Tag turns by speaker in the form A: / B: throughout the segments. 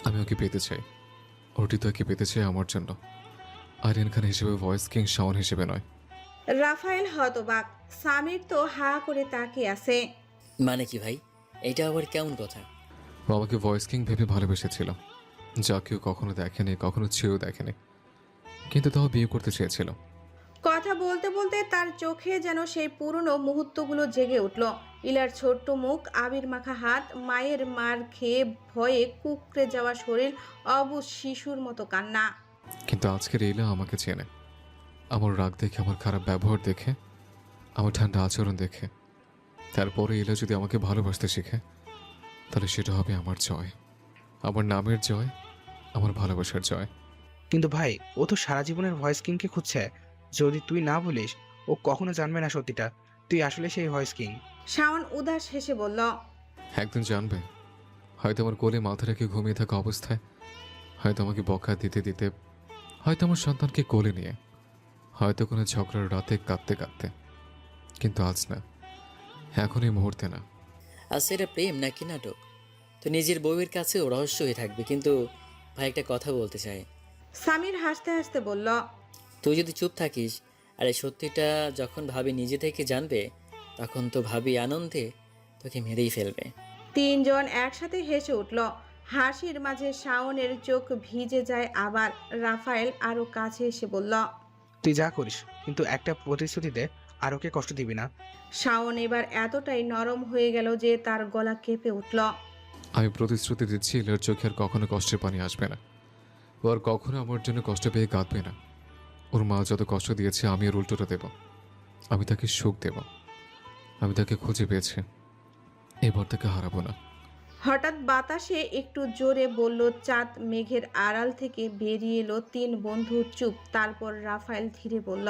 A: আমি ওকে পেতে চাই। অর্টিতাকে পেতে চাই আমার জন্য, আরিয়ান খান হিসেবে, ভয়েস কিং শাওন হিসেবে নয়।
B: রাফায়েল হতবাক, সামির তো হা করে তাকিয়ে আছে।
C: মানে কি ভাই? এটা আবার কেমন কথা?
A: ও আমাকে ভয়েস কিং ভেবে ভালোবেসেছিল, যা কেউ কখনো দেখেনি, কখনো ছুঁয়েও দেখেনি, কিন্তু তাও বিয়ে করতে চেয়েছিল।
B: কথা বলতে বলতে তার চোখে যেন সেই পুরনো মুহূর্তগুলো জেগে উঠল। ইলার ছোট্ট মুখ, আবির মাখা হাত, মায়ের মার খেয়ে ভয়ে কুকড়ে যাওয়া শরীর, অবুঝ শিশুর মতো কান্না।
A: কিন্তু আজকের ইলা আমাকে চেনে, আমার রাগ দেখে, আমার খারাপ ব্যবহার দেখে, আমার ঠান্ডা আচরণ দেখে। তারপরে ইলা যদি আমাকে ভালোবাসতে শেখে, তাহলে সেটা হবে আমার জয়, আমার নামের জয়, আমার ভালোবাসার জয়।
D: কিন্তু ভাই, ও তো সারা জীবনের ভয়েস কিংকে খুঁজছে। যদি তুই না বলিস, ও কখনো জানবে না সত্যিটা, তুই আসলে সেই ভয়েস কিং।
B: শাওন উদাস হেসে বলল,
A: একদিন জানবে, হয়তো আমার কোলে মাথা রেখে ঘুমিয়ে থাকা অবস্থায়, হয়তো আমাকে বকা দিতে দিতে, হয়তো আমার সন্তানকে কোলে নিয়ে, হয়তো কোনো ঝগড়ার রাতে কাঁদতে কাঁদতে। কিন্তু আজ না, এখন এই মুহূর্তে না।
C: আচ্ছা, এটা প্রেম নাকি নাটক? তো নিজের বউয়ের কাছেও রহস্য হয়ে থাকবে। কিন্তু ভাই, একটা কথা বলতে চাই।
B: সামির হাসতে হাসতে বলল,
C: তুই যদি চুপ থাকিস আর এই সত্যিটা যখন ভাবি নিজে থেকে জানবে, তখন তো ভাবি আনন্দে তোকে মেরেই ফেলবে।
B: তিনজন একসাথে হেসে উঠল। হাসির মাঝে শাওনের চোখ ভিজে যায়। আবার রাফায়েল আরো কাছে এসে বলল,
D: তুই যা করিস, কিন্তু একটা প্রতিশ্রুতিতে আর ওকে কষ্ট দিবি না।
B: শাওন এবার এতটাই নরম হয়ে গেল যে তার গলা কেঁপে উঠল।
A: আমি প্রতিশ্রুতি দিচ্ছি, ইলার চোখে আর কখনো কষ্টের পানি আসবে না। ও আর কখনো আমার জন্য কষ্ট পেয়ে কাঁদবে না। ওর মা যত কষ্ট দিয়েছে, আমি ওর উল্টোটা দেব। আমি তাকে সুখ দেব। আমি তাকে খুঁজে পেয়েছি, এবার তাকে হারাবো না।
B: হঠাৎ বাতাসে একটু জোরে বলল চাঁদ। মেঘের আড়াল থেকে বেরিয়ে এলো তিন বন্ধু। চুপ। তারপর রাফায়েল ধীরে বলল,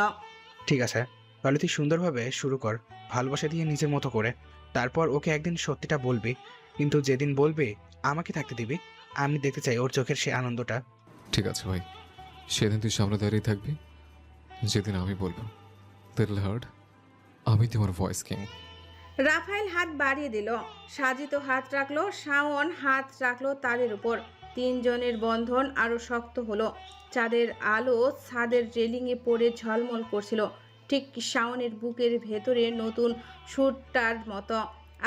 D: ঠিক আছে, তাহলে তুই সুন্দরভাবে শুরু কর, ভালোবাসা দিয়ে নিজের মতো করে। তারপর ওকে একদিন সত্যিটা বলবি, কিন্তু যেদিন বলবি আমাকে থাকতে দিবি। আমি দেখতে চাই ওর চোখের সে আনন্দটা।
A: ঠিক আছে ভাই, সেদিন তুই সামনে দাঁড়িয়ে থাকবি, যেদিন আমি বলবো লিটল হার্ট, আমি তোমার ভয়েস কিং।
B: রাফায়েল হাত বাড়িয়ে দিল। সাজিত হাত রাখলো। শাওন হাত রাখলো তাদের উপর। তিনজনের বন্ধন আরো শক্ত হলো। চাঁদের আলো ছাদের রেলিংয়ে পড়ে ঝলমল করছিল, ঠিক শাওনের বুকের ভেতরে নতুন সুরটার মতো।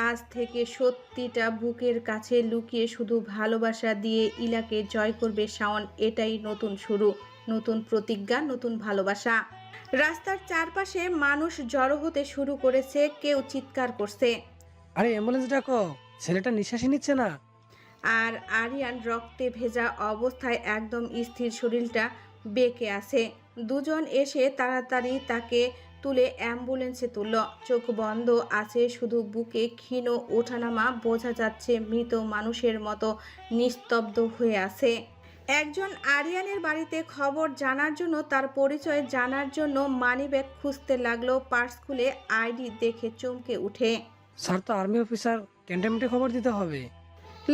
B: আজ থেকে সত্যিটা বুকের কাছে লুকিয়ে শুধু ভালোবাসা দিয়ে ইলাকে জয় করবে শাওন। এটাই নতুন শুরু, নতুন প্রতিজ্ঞা, নতুন ভালোবাসা। রাস্তার চারপাশে মানুষ জড়ো হতে শুরু করেছে। কেউ চিৎকার করছে,
E: আরে অ্যাম্বুলেন্স ডাকো, ছেলেটা নিঃশ্বাসই নিচ্ছে না।
B: আর আরিয়ান রক্তে ভেজা অবস্থায় একদম স্থির, শরীরটা বেঁকে আছে। দুজন এসে তাড়াতাড়ি তাকে তুলে অ্যাম্বুলেন্সে তুলল। চোখ বন্ধ আছে, শুধু বুকে ক্ষীণ ওঠানামা বোঝা যাচ্ছে। মৃত মানুষের মতো নিস্তব্ধ হয়ে আছে। একজন আরিয়ানের বাড়িতে খবর জানার জন্য, তার পরিচয় জানার জন্য মানিব্যাগ খুঁজতে লাগলো। পার্স খুলে আইডি দেখে চমকে উঠে।
E: স্যার তো আর্মি অফিসার, ক্যান্টনমেন্টে খবর দিতে হবে।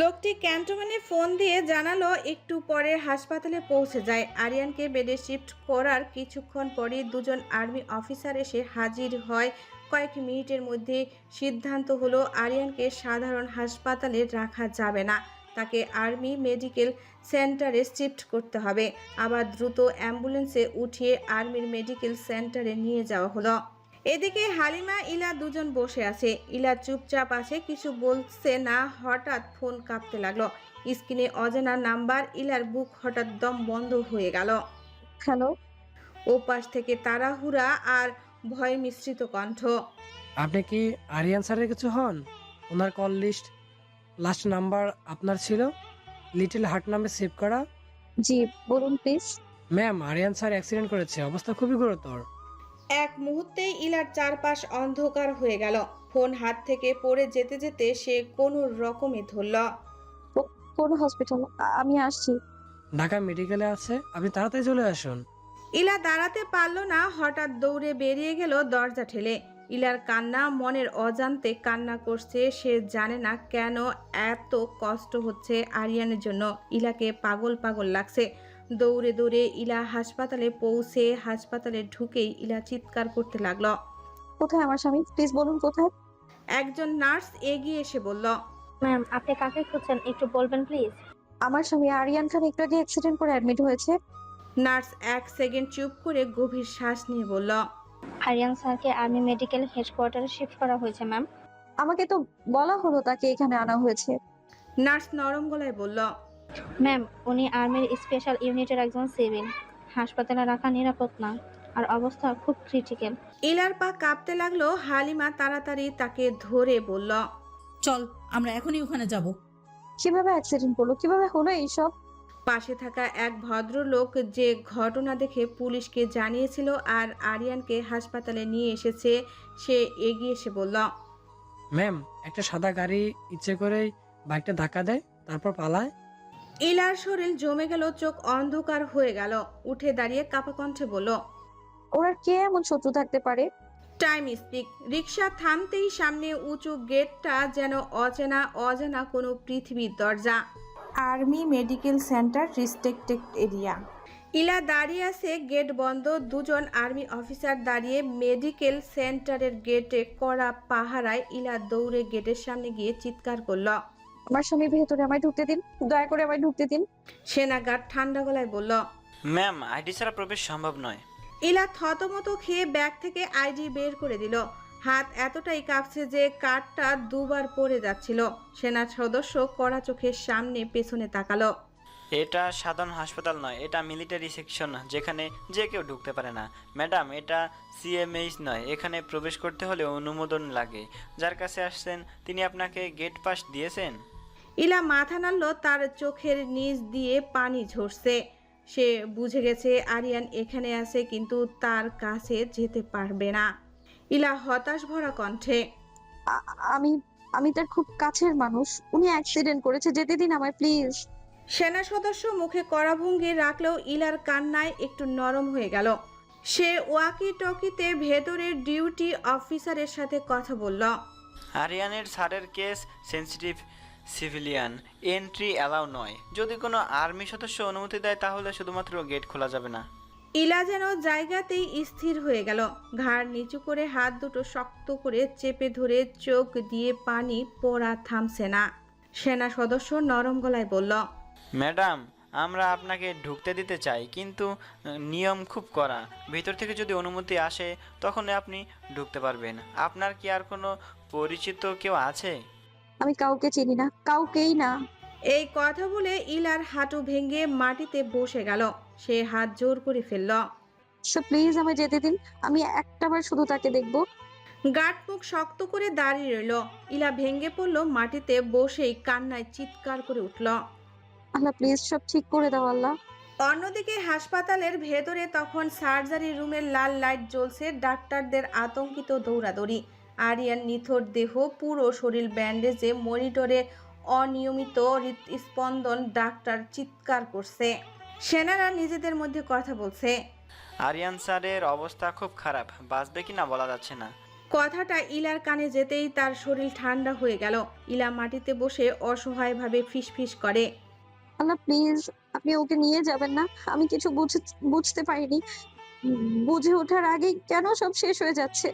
B: লোকটি ক্যান্টনমেন্টে ফোন দিয়ে জানালো একটু পরে হাসপাতালে পৌঁছে যায়। আরিয়ানকে বেডে শিফট করার কিছুক্ষণ পরই দুজন আর্মি অফিসার এসে হাজির হয়। কয়েক মিনিটের মধ্যে সিদ্ধান্ত হলো আরিয়ানকে সাধারণ হাসপাতালে রাখা যাবে না, তাকে আর্মি মেডিকেল সেন্টারে শিফট করতে হবে। আবার দ্রুত অ্যাম্বুলেন্সে উঠিয়ে আর্মির মেডিকেল সেন্টারে নিয়ে যাওয়া হলো। এদিকে হালিমা ইলা দুজন বসে আছে। ইলা চুপচাপ আছে, কিছু বলছে না। হঠাৎ ফোন কাঁপতে লাগলো। স্ক্রিনে অজানা নাম্বার। ইলার বুক হঠাৎ দম বন্ধ হয়ে গেল।
F: হ্যালো।
B: ওপাশ থেকে তাড়াহুড়া আর ভয় মিশ্রিত কণ্ঠ।
E: আপনি কি আরিয়ান স্যারের কিছু হন? ওনার কল লিস্ট লাস্ট নাম্বার আপনার ছিল, লিটল হার্ট নামে সেভ করা।
F: জি, বলুন please.
E: Ma'am, Aryan sir accident করেছে, অবস্থা খুবই গুরুতর।
B: এক মুহূর্তেই ইলার চারপাশ অন্ধকার হয়ে গেল। ফোন হাত থেকে পড়ে যেতে যেতে সে কোনো রকমে ধরল।
F: কোন হসপিটাল? আমি আসছি।
E: ঢাকা মেডিকেলে আছে, আপনি তাড়াতাড়ি চলে আসুন।
B: ইলা দাঁড়াতে পারল না, হঠাৎ দৌড়ে বেরিয়ে গেল দরজা ঠেলে। ইলার কান্না মনের অজান্তে কান্না করছে। সে জানে না কেন এত কষ্ট হচ্ছে আরিয়ানের জন্য। ইলাকে পাগল পাগল লাগছে। দৌড়ে দৌড়ে ইলা হাসপাতালে পৌঁছে হাসপাতালে ঢুকেই ইলা চিৎকার করতে লাগলো।
F: কোথায় আমার স্বামী? প্লিজ বলুন কোথায়।
B: একজন নার্স এগিয়ে এসে বলল,
G: ম্যাম, আপনি কাকে খুঁজছেন একটু বলবেন প্লিজ?
F: আমার স্বামী আরিয়ান খান একটু আগে অ্যাক্সিডেন্ট করে অ্যাডমিট হয়েছে।
B: নার্স 1 সেকেন্ড চুপ করে গভীর শ্বাস নিয়ে বলল,
G: আরিয়ান স্যারকে আর্মি মেডিকেল হেডকোয়ার্টারে শিফট করা হয়েছে ম্যাম।
F: আমাকে তো বলা হলো তাকে এখানে আনা হয়েছে।
B: নার্স নরম গলায় বলল,
G: ম্যাম, উনি আর্মির স্পেশাল ইউনিটের একজন সিভিল। হাসপাতালে রাখা নিরাপদ না, আর অবস্থা খুব ক্রিটিক্যাল।
B: ইলার পা কাঁপতে লাগলো। হালিমা তাড়াতাড়ি তাকে ধরে বলল,
H: চল আমরা এখনই ওখানে যাব।
F: কিভাবে অ্যাক্সিডেন্ট করলো, কিভাবে হলো এইসব?
B: পাশে থাকা এক ভদ্রলোক যে ঘটনা দেখে পুলিশকে জানিয়েছিল আর আরিয়ানকে হাসপাতালে নিয়ে এসেছে, সে এগিয়ে এসে বলল,
E: ম্যাম, একটা সাদা গাড়ি ইচ্ছে করেই বাইকটা ধাক্কা দেয়, তারপর পালায়।
B: ইলার শরীর জমে গেল, চোখ অন্ধকার হয়ে গেল। উঠে দাঁড়িয়ে কাঁপা কণ্ঠে বলল,
F: ওরা কে এমন শত্রু থাকতে পারে?
B: Time speak. রিক্সা থামতেই সামনে উঁচু গেটটা যেন অচেনা অজানা কোনো পৃথিবীর দরজা। Army medical centre restricted area. ইলা দাঁড়িয়ে আছে, গেট বন্ধ। দুজন আর্মি অফিসার দাঁড়িয়ে মেডিকেল সেন্টারের গেটে কড়া পাহারায়। ইলা দৌড়ে গেটের সামনে গিয়ে চিৎকার করল,
F: আমার স্বামী ভেতরে, আমায় ঢুকতে দিন, দয়া করে আমায় ঢুকতে দিন।
B: সেনা গার্ড ঠান্ডা গলায় বলল,
I: ম্যাম, আইডি ছাড়া প্রবেশ সম্ভব নয়।
B: ইলা থতমত খেয়ে ব্যাগ থেকে আইডি বের করে দিল। হাত এতটাই কাঁপছে যে কার্ডটা দুবার পড়ে যাচ্ছিল। সেনা সদস্য কড়া চোখের সামনে পেছনে তাকালো।
I: এটা সাধারণ হাসপাতাল নয়, এটা মিলিটারি সেকশন, যেখানে যে কেউ ঢুকতে পারে না। ম্যাডাম, এটা সিএমএইচ নয়, এখানে প্রবেশ করতে হলে অনুমোদন লাগে। যার কাছে আসছেন তিনি আপনাকে গেট পাস দিয়েছেন?
B: ইলা মাথা নাড়ল, তার চোখের নিচ দিয়ে পানি ঝরছে। সে বুঝে গেছে আরিয়ান এখানে আছে, কিন্তু তার কাছে যেতে পারবে না। ইলা হতাশ ভরা কণ্ঠে,
F: আ- আমি আমি তার খুব কাছের মানুষ, উনি অ্যাক্সিডেন্ট করেছে, যেতে দিন আমায় প্লিজ।
B: সেনা সদস্য মুখে কড়া ভঙ্গি রাখলেও ইলার কান্নায় একটু নরম হয়ে গেল। সে ওয়াকি টকিতে ভেতরের ডিউটি অফিসারের সাথে কথা বলল,
I: আরিয়ানের স্যারের case sensitive, civilian entry allow নয়। যদি কোনো আর্মি সদস্য অনুমতি দেয় তাহলে শুধুমাত্র গেট খোলা যাবে না।
B: ইলা যেন জায়গাতেই স্থির হয়ে গেল। ঘাড় নিচু করে হাত দুটো শক্ত করে চেপে ধরে, চোখ দিয়ে পানি পড়া থামছে না। সেনা সদস্য নরম গলায় বলল,
I: ম্যাডাম, আমরা আপনাকে ঢুকতে দিতে চাই, কিন্তু নিয়ম খুব কড়া। ভিতর থেকে যদি অনুমতি আসে তখন আপনি ঢুকতে পারবেন। আপনার কি আর কোনো পরিচিত কেউ আছে?
F: আমি কাউকে চিনি না, কাউকেই না।
B: এই কথা বলে ইলার হাঁটু ভেঙে মাটিতে বসে গেল। সে হাত জোর করে ফেলল।
F: সো প্লিজ আমায় যেতে দিন, আমি একটাবার শুধু তাকে দেখবো।
B: গার্ড মুখ শক্ত করে দাঁড়িয়ে রইল। ইলা ভেঙে পড়ল, মাটিতে বসেই কান্নায় চিৎকার করে উঠল।
F: আল্লাহ প্লিজ সব ঠিক করে দাও আল্লাহ।
B: অন্যদিকে হাসপাতালের ভেতরে তখন সার্জারি রুমের লাল লাইট জ্বলছে। ডাক্তারদের আতঙ্কিত দৌড়াদৌড়ি। আরিয়ান নিথর দেহ, পুরো শরীর ব্যান্ডেজে, মনিটরে অনিয়মিত হৃদস্পন্দন। ডাক্তার চিৎকার করছে। সেনারা নিজেদের মধ্যে কথা বলছে।
I: আরিয়ান স্যারের অবস্থা খুব খারাপ, বাঁচবে কি না বলা যাচ্ছে না।
B: কথাটা ইলার কানে যেতেই তার শরীর ঠান্ডা হয়ে গেল। ইলা মাটিতে বসে অসহায়ভাবে ফিসফিস করে,
F: আল্লাহ প্লিজ আপনি ওকে নিয়ে যাবেন না, আমি কিছু বুঝতে পারিনি। বুঝে ওঠার আগেই কেন সব শেষ হয়ে যাচ্ছে।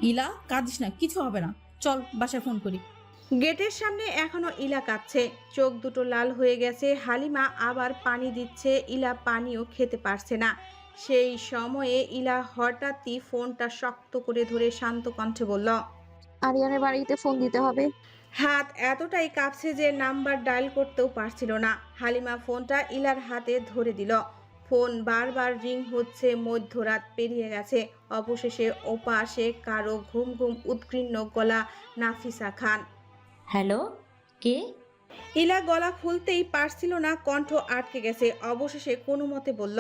H: ইলা, কাঁদিস না, কিছু হবে না, চল বাসায় ফোন করি।
B: গেটের সামনে এখনো ইলা কাঁদছে, চোখ দুটো লাল হয়ে গেছে। হালিমা আবার পানি দিচ্ছে। ইলা পানিও খেতে পারছে না। সেই সময়ে ইলা হঠাৎই ফোনটা শক্ত করে ধরে শান্ত কণ্ঠে বলল,
F: আরিয়ানের বাড়িতে ফোন দিতে হবে।
B: হাত এতটাই কাঁপছে যে নাম্বার ডায়াল করতেও পারছিল না। হালিমা ফোনটা ইলার হাতে ধরে দিল। ফোন বারবার রিং হচ্ছে। মধ্যরাত পেরিয়ে গেছে। অবশেষে ওপাশে কারো ঘুম ঘুম উৎকীর্ণ গলা। নাফিসা খান।
J: হ্যালো, কে?
B: ইলা গলা খুলতেই পারছিল না, কণ্ঠ আটকে গেছে। অবশেষে কোনো মতে বলল,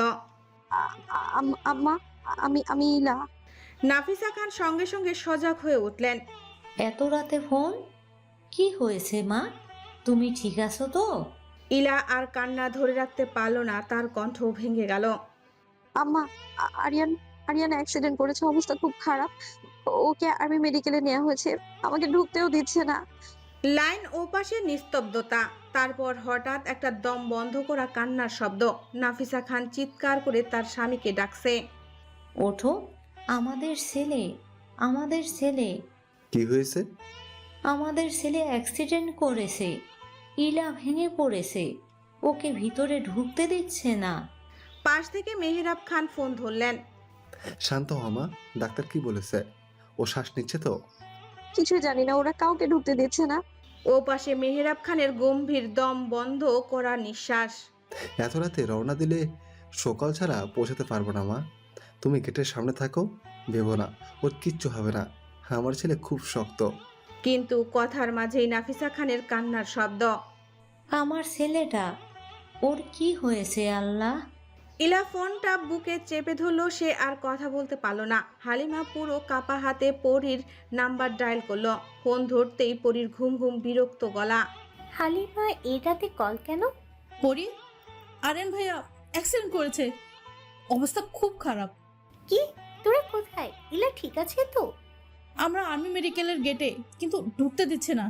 F: আম্মা, আমি ইলা।
B: নাফিসা খান সঙ্গে সঙ্গে সজাগ হয়ে উঠলেন।
J: এত রাতে ফোন? কি হয়েছে মা? তুমি ঠিক আছো তো?
B: ইলা আর কান্না ধরে রাখতে পারল না, তার কণ্ঠ ভেঙে গেল।
F: আম্মা, আরিয়ান অ্যাক্সিডেন্ট করেছে, অবস্থা খুব খারাপ। ওকে আর্মি মেডিকেলে নেওয়া হয়েছে, আমাকে ঢুকতেও দিচ্ছে না।
B: লাইন ওপাশে নিস্তব্ধতা। তারপর হঠাৎ একটা দম বন্ধ করা কান্নার শব্দ। নাফিসা খান চিৎকার করে তার স্বামীকে ডাকছে।
J: ওঠো, আমাদের ছেলে, আমাদের ছেলে,
K: কি হয়েছে?
J: আমাদের ছেলে অ্যাক্সিডেন্ট করেছে। ইলা ভেঙে পড়েছে। ওকে ভিতরে ঢুকতে দিচ্ছে না।
B: পাশ থেকে মেহেরাব খান ফোন ধরলেন।
K: শান্ত হ মা, ডাক্তার কি বলেছে? ও শ্বাস নিচ্ছে তো?
F: কিছু জানি না, ওরা কাউকে ঢুকতে দিচ্ছে না।
B: ও পাশে মেহেরাব খানের গম্ভীর দম বন্ধ করা নিঃশ্বাস।
K: এত রাতে রওনা দিলে সকাল ছাড়া পৌঁছাতে পারবো না মা। তুমি গেটের সামনে থাকো, ভেবো না, ওর কিচ্ছু হবে না। আমার ছেলে খুব শক্ত।
B: কিন্তু কথার মাঝেই নাফিসা খানের কান্নার শব্দ।
J: আমার ছেলেটা, ওর কি হয়েছে আল্লাহ?
B: ইলা ফোনটা বুকে চেপে ধরলো, সে আর কথা বলতে পারলো না। হালিমা পুরো কাপা হাতে পরীর নাম্বার ডায়াল করলো। ফোন ধরতেই পরীর ঘুম ঘুম বিরক্ত গলা।
L: হালিমা এটাতে কল কেন?
H: পরি, আরেন ভাইয়া অ্যাক্সিডেন্ট করেছে, অবস্থা খুব খারাপ।
L: কি? তোরা কোথায়? ইলা ঠিক আছে তো?
H: আমরা আর্মি মেডিকেলের গেটে, কিন্তু ঢুকতে দিচ্ছে না।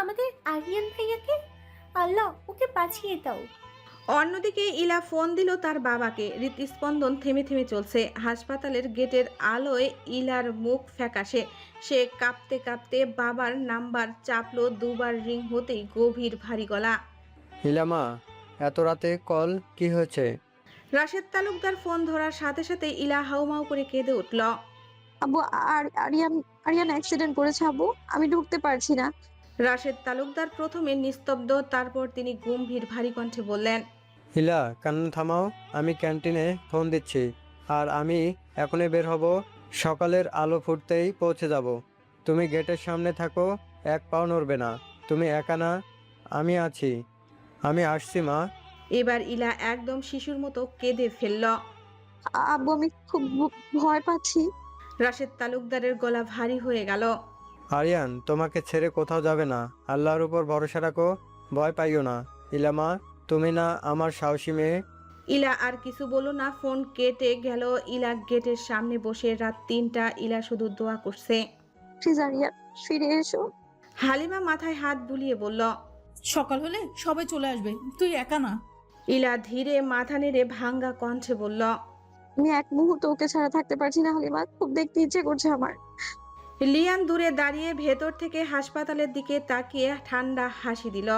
L: আমাদের আরিয়ান ভাইয়াকে, আল্লাহ ওকে বাঁচিয়ে দাও।
B: অন্যদিকে ইলা ফোন দিল তার বাবাকে। হৃদস্পন্দন থেমে থেমে চলছে। হাসপাতালের গেটের আলোয় ইলার মুখ ফ্যাকাশে। সে কাঁপতে কাঁপতে বাবার নাম্বার চাপলো। দুবার রিং হতেই গভীর ভারী গলা।
M: হিলামা, এত রাতে কল, কি হয়েছে?
B: রাশেদ তালুকদার ফোন ধরার সাথে সাথে ইলা হাউমাউ করে কেঁদে উঠল।
F: আব্বু, আরিয়ান আরিয়ান অ্যাক্সিডেন্ট করেছে আব্বু, আমি ঢুকতে পারছি না।
B: রাশেদ তালুকদার প্রথমে নিস্তব্ধ, তারপর তিনি গম্ভীর ভারী কণ্ঠে বললেন,
M: হিলা, কান্না থামাও, আমি ক্যান্টিনে ফোন দিচ্ছি, আর আমি এখনই বের হব। সকালের আলো ফুটতেই পৌঁছে যাব। তুমি গেটের সামনে থাকো, এক পাও নড়বে না। তুমি একা না, আমি আছি, আমি আসছি মা।
B: এবার ইলা একদম শিশুর মতো কেঁদে ফেলল।
F: আব্বু, আমি খুব ভয় পাচ্ছি।
B: রাশেদ তালুকদারের গলা ভারী হয়ে গেল।
M: আরিয়ান তোমাকে ছেড়ে কোথাও যাবে না, আল্লাহর উপর ভরসা রাখো, ভয় পাইও না। ইলামা, তুমি না আমার সাহসী মেয়ে?
B: ইলা আর কিছু বলল না, ফোন কেটে গেল। ইলা গেটের সামনে বসে। রাত ৩টা। ইলা শুধু দোয়া করছে,
F: প্লিজ আরিয়ান ফিরে এসো।
B: হালিমা মাথায় হাত বুলিয়ে বলল,
H: সকাল হলে সবাই চলে আসবে, তুই একা না।
B: ইলা ধীরে মাথা নেড়ে ভাঙ্গা কণ্ঠে বলল,
F: আমি এক মুহূর্ত ওকে ছাড়া থাকতে পারছি না হালিমা, খুব দেখতে ইচ্ছে করছে আমার।
B: লিয়ান দূরে দাঁড়িয়ে ভেতর থেকে হাসপাতালের দিকে তাকিয়ে ঠান্ডা হাসি দিল।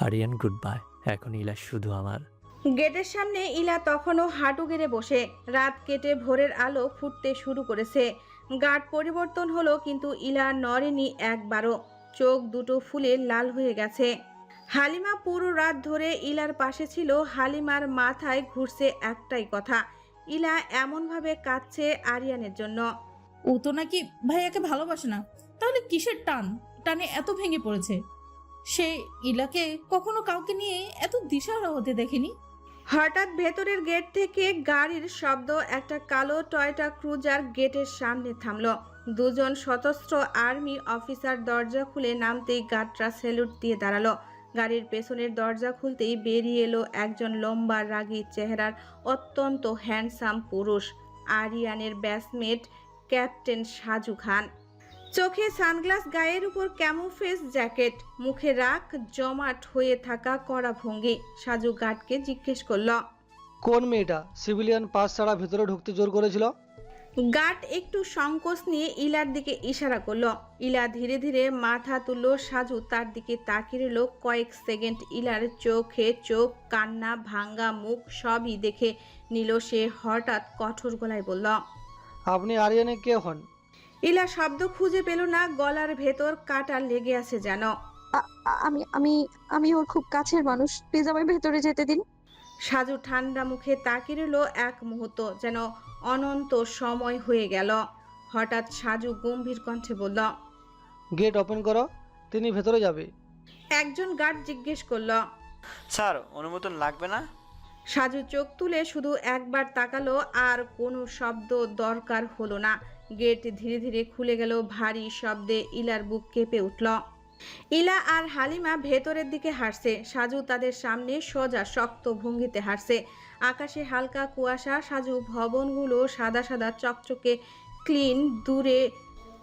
N: আরিয়ান, গুড বাই, এখন ইলা শুধু আমার।
B: গেটের সামনে ইলা তখনও হাঁটু গেড়ে বসে। রাত কেটে ভোরের আলো ফুটতে শুরু করেছে। গার্ড পরিবর্তন হলো, কিন্তু ইলা নড়েনি একবারও। চোখ দুটো ফুলে লাল হয়ে গেছে। হালিমা পুরো রাত ধরে ইলার পাশে ছিল। হালিমার মাথায় ঘুরছে একটাই কথা, ইলা এমনভাবে কাঁদছে আরিয়ানের জন্য।
H: ও তো নাকি ভাইয়াকে ভালোবাসে না, তাহলে কিসের টানে এত ভেঙে পড়েছে? সে ইলাকে কখনো কাউকে নিয়ে এত দিশাহারা হতে দেখেনি।
B: হঠাৎ ভেতরের গেট থেকে গাড়ির শব্দ। একটা কালো টয়টা ক্রুজার গেটের সামনে থামলো। দুজন সশস্ত্র আর্মি অফিসার দরজা খুলে নামতেই গার্ডরা স্যালুট দিয়ে দাঁড়ালো। গাড়ির পেছনের দরজা খুলতেই বেরিয়ে এলো একজন লম্বা রাগী চেহারার অত্যন্ত হ্যান্ডসাম পুরুষ, আরিয়ানের ব্যাচমেট ক্যাপ্টেন সাজু খান। চোখে সানগ্লাস, গায়ের উপর ক্যামোফ্লেজ জ্যাকেট, মুখে রাগ জমাট হয়ে থাকা কড়া ভঙ্গি। সাজু গার্ডকে জিজ্ঞেস করল,
E: কোন মেয়েটা সিভিলিয়ান পাস ছাড়া ভেতরে ঢুকতে জোর করেছিল?
B: গার্ড একটু সংকোচ নিয়ে ইলার দিকে ইশারা করলো। ইলা ধীরে ধীরে মাথা তুলল। সাজু তার দিকে তাকিয়ে রইল কয়েক সেকেন্ড। ইলার চোখে চোখ, কান্না, ভাঙ্গা মুখ সবই দেখে নিল সে। হঠাৎ কঠোর গলায় বলল,
E: আপনি আরিয়ানে কে হন?
B: ইলা শব্দ খুঁজে পেল না। গলার ভেতর কাটা লেগে আছে যেন।
F: আমি আমি আমি ওর খুব কাছের মানুষ, প্লিজ আমায় ভেতরে যেতে দিন।
B: সাজু ঠান্ডা মুখে তাকিয়ে রইল এক মুহূর্ত, যেন অনন্ত সময় হয়ে গেল। হঠাৎ সাজু গম্ভীর কণ্ঠে বলল,
E: গেট ওপেন করো, তিনি ভেতরে যাবে।
B: একজন গার্ড জিজ্ঞেস করল,
I: স্যার অনুমোদন লাগবে না?
B: সাজু চোখ তুলে শুধু একবার তাকালো, আর কোনো শব্দ দরকার হলো না। গেট ধীরে ধীরে খুলে গেল ভারী শব্দে। ইলার বুক কেঁপে উঠল। ইলা আর হালিমা ভেতরের দিকে হাঁটছে। সাজু তাদের সামনে সোজা শক্ত ভঙ্গিতে হাঁটছে। আকাশে হালকা কুয়াশা। সাজু ভবনগুলো সাদা সাদা চকচকে ক্লিন। দূরে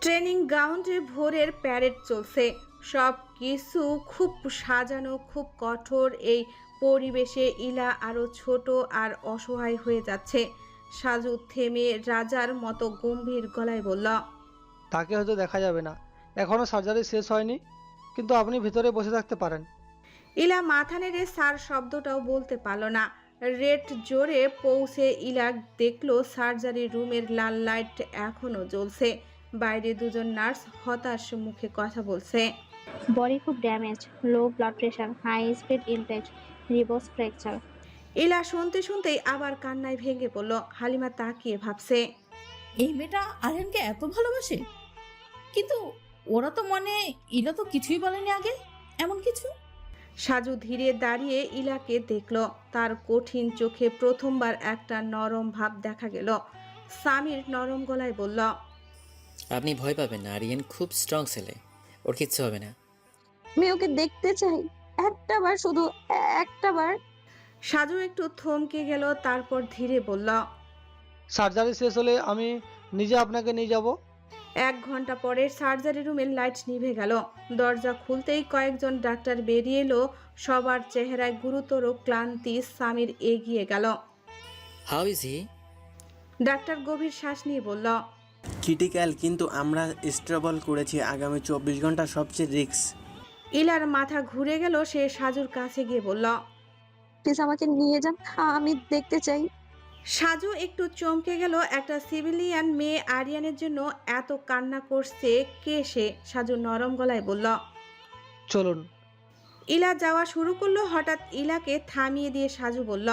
B: ট্রেনিং গ্রাউন্ডে ভোরের প্যারেড চলছে। সব কিছু খুব সাজানো, খুব কঠোর। এই পরিবেশে ইলা আরো ছোট আর অসহায় হয়ে যাচ্ছে। সাজু থেমে রাজার মতো গম্ভীর গলায় বলল,
E: তাকে হয়তো দেখা যাবে না, এখনো সার্জারি শেষ হয়নি, কিন্তু আপনি ভেতরে বসে থাকতে পারেন।
B: ইলা মাথা নেড়ে স্যার শব্দটাও বলতে পারল না। রেড জোরে পৌঁছে ইলা দেখলো সার্জারি রুমের লাল লাইট এখনো জ্বলছে। বাইরে দুজন নার্স হতাশ মুখে কথা বলছে।
G: বডি খুব damage, low blood pressure, high speed impact, ribs fracture.
B: Ila শুনতে শুনতেই আবার কান্নায় ভেঙে পড়ল। হালিমা তাকিয়ে ভাবছে,
H: এই মেয়েটা আরিয়ানকে এত ভালোবাসে, কিন্তু ওরা তো ইলা তো কিছুই বলেনি আগে এমন কিছু।
B: সাজু ধীরে দাঁড়িয়ে ইলাকে দেখল। তার কঠিন চোখে প্রথমবার একটা নরম ভাব দেখা গেল। সামির নরম গলায় বলল,
C: আপনি ভয় পাবেন না, আরিয়ান খুব স্ট্রং ছেলে, ওর কিচ্ছু হবে না।
F: আমি ওকে দেখতে চাই, একটাবার, শুধু একটাবার।
B: সাজু একটু থমকে গেল, তারপর ধীরে বলল,
E: সার্জারি শেষ হলে আমি নিজে আপনাকে নিয়ে যাব।
B: 1 ঘন্টা পরে সার্জারি রুমের লাইট নিভে গেল। দরজা খুলতেই কয়েকজন ডাক্তার বেরিয়ে এলো। সবার চেহারায় গুরুতর ক্লান্তি। সামির এগিয়ে গেল।
C: How is he?
B: ডাক্তার গভীর শ্বাস নিয়ে বলল,
O: ক্রিটিক্যাল, কিন্তু আমরা স্টেবল করেছি। আগামী 24 ঘন্টা সবচেয়ে রিস্ক।
B: ইলার মাথা ঘুরে গেল। সে সাজুর কাছে গিয়ে বলল,
F: প্লিজ আমাকে নিয়ে যান, আমি দেখতে চাই।
B: সাজু একটু চমকে গেল। একটা সিভিলিয়ান মেয়ে আরিয়ানের জন্য এত কান্না করছে, কে সে? সাজু নরম গলায় বলল,
E: চলুন।
B: ইলা যাওয়া শুরু করলো। হঠাৎ ইলাকে থামিয়ে দিয়ে সাজু বলল,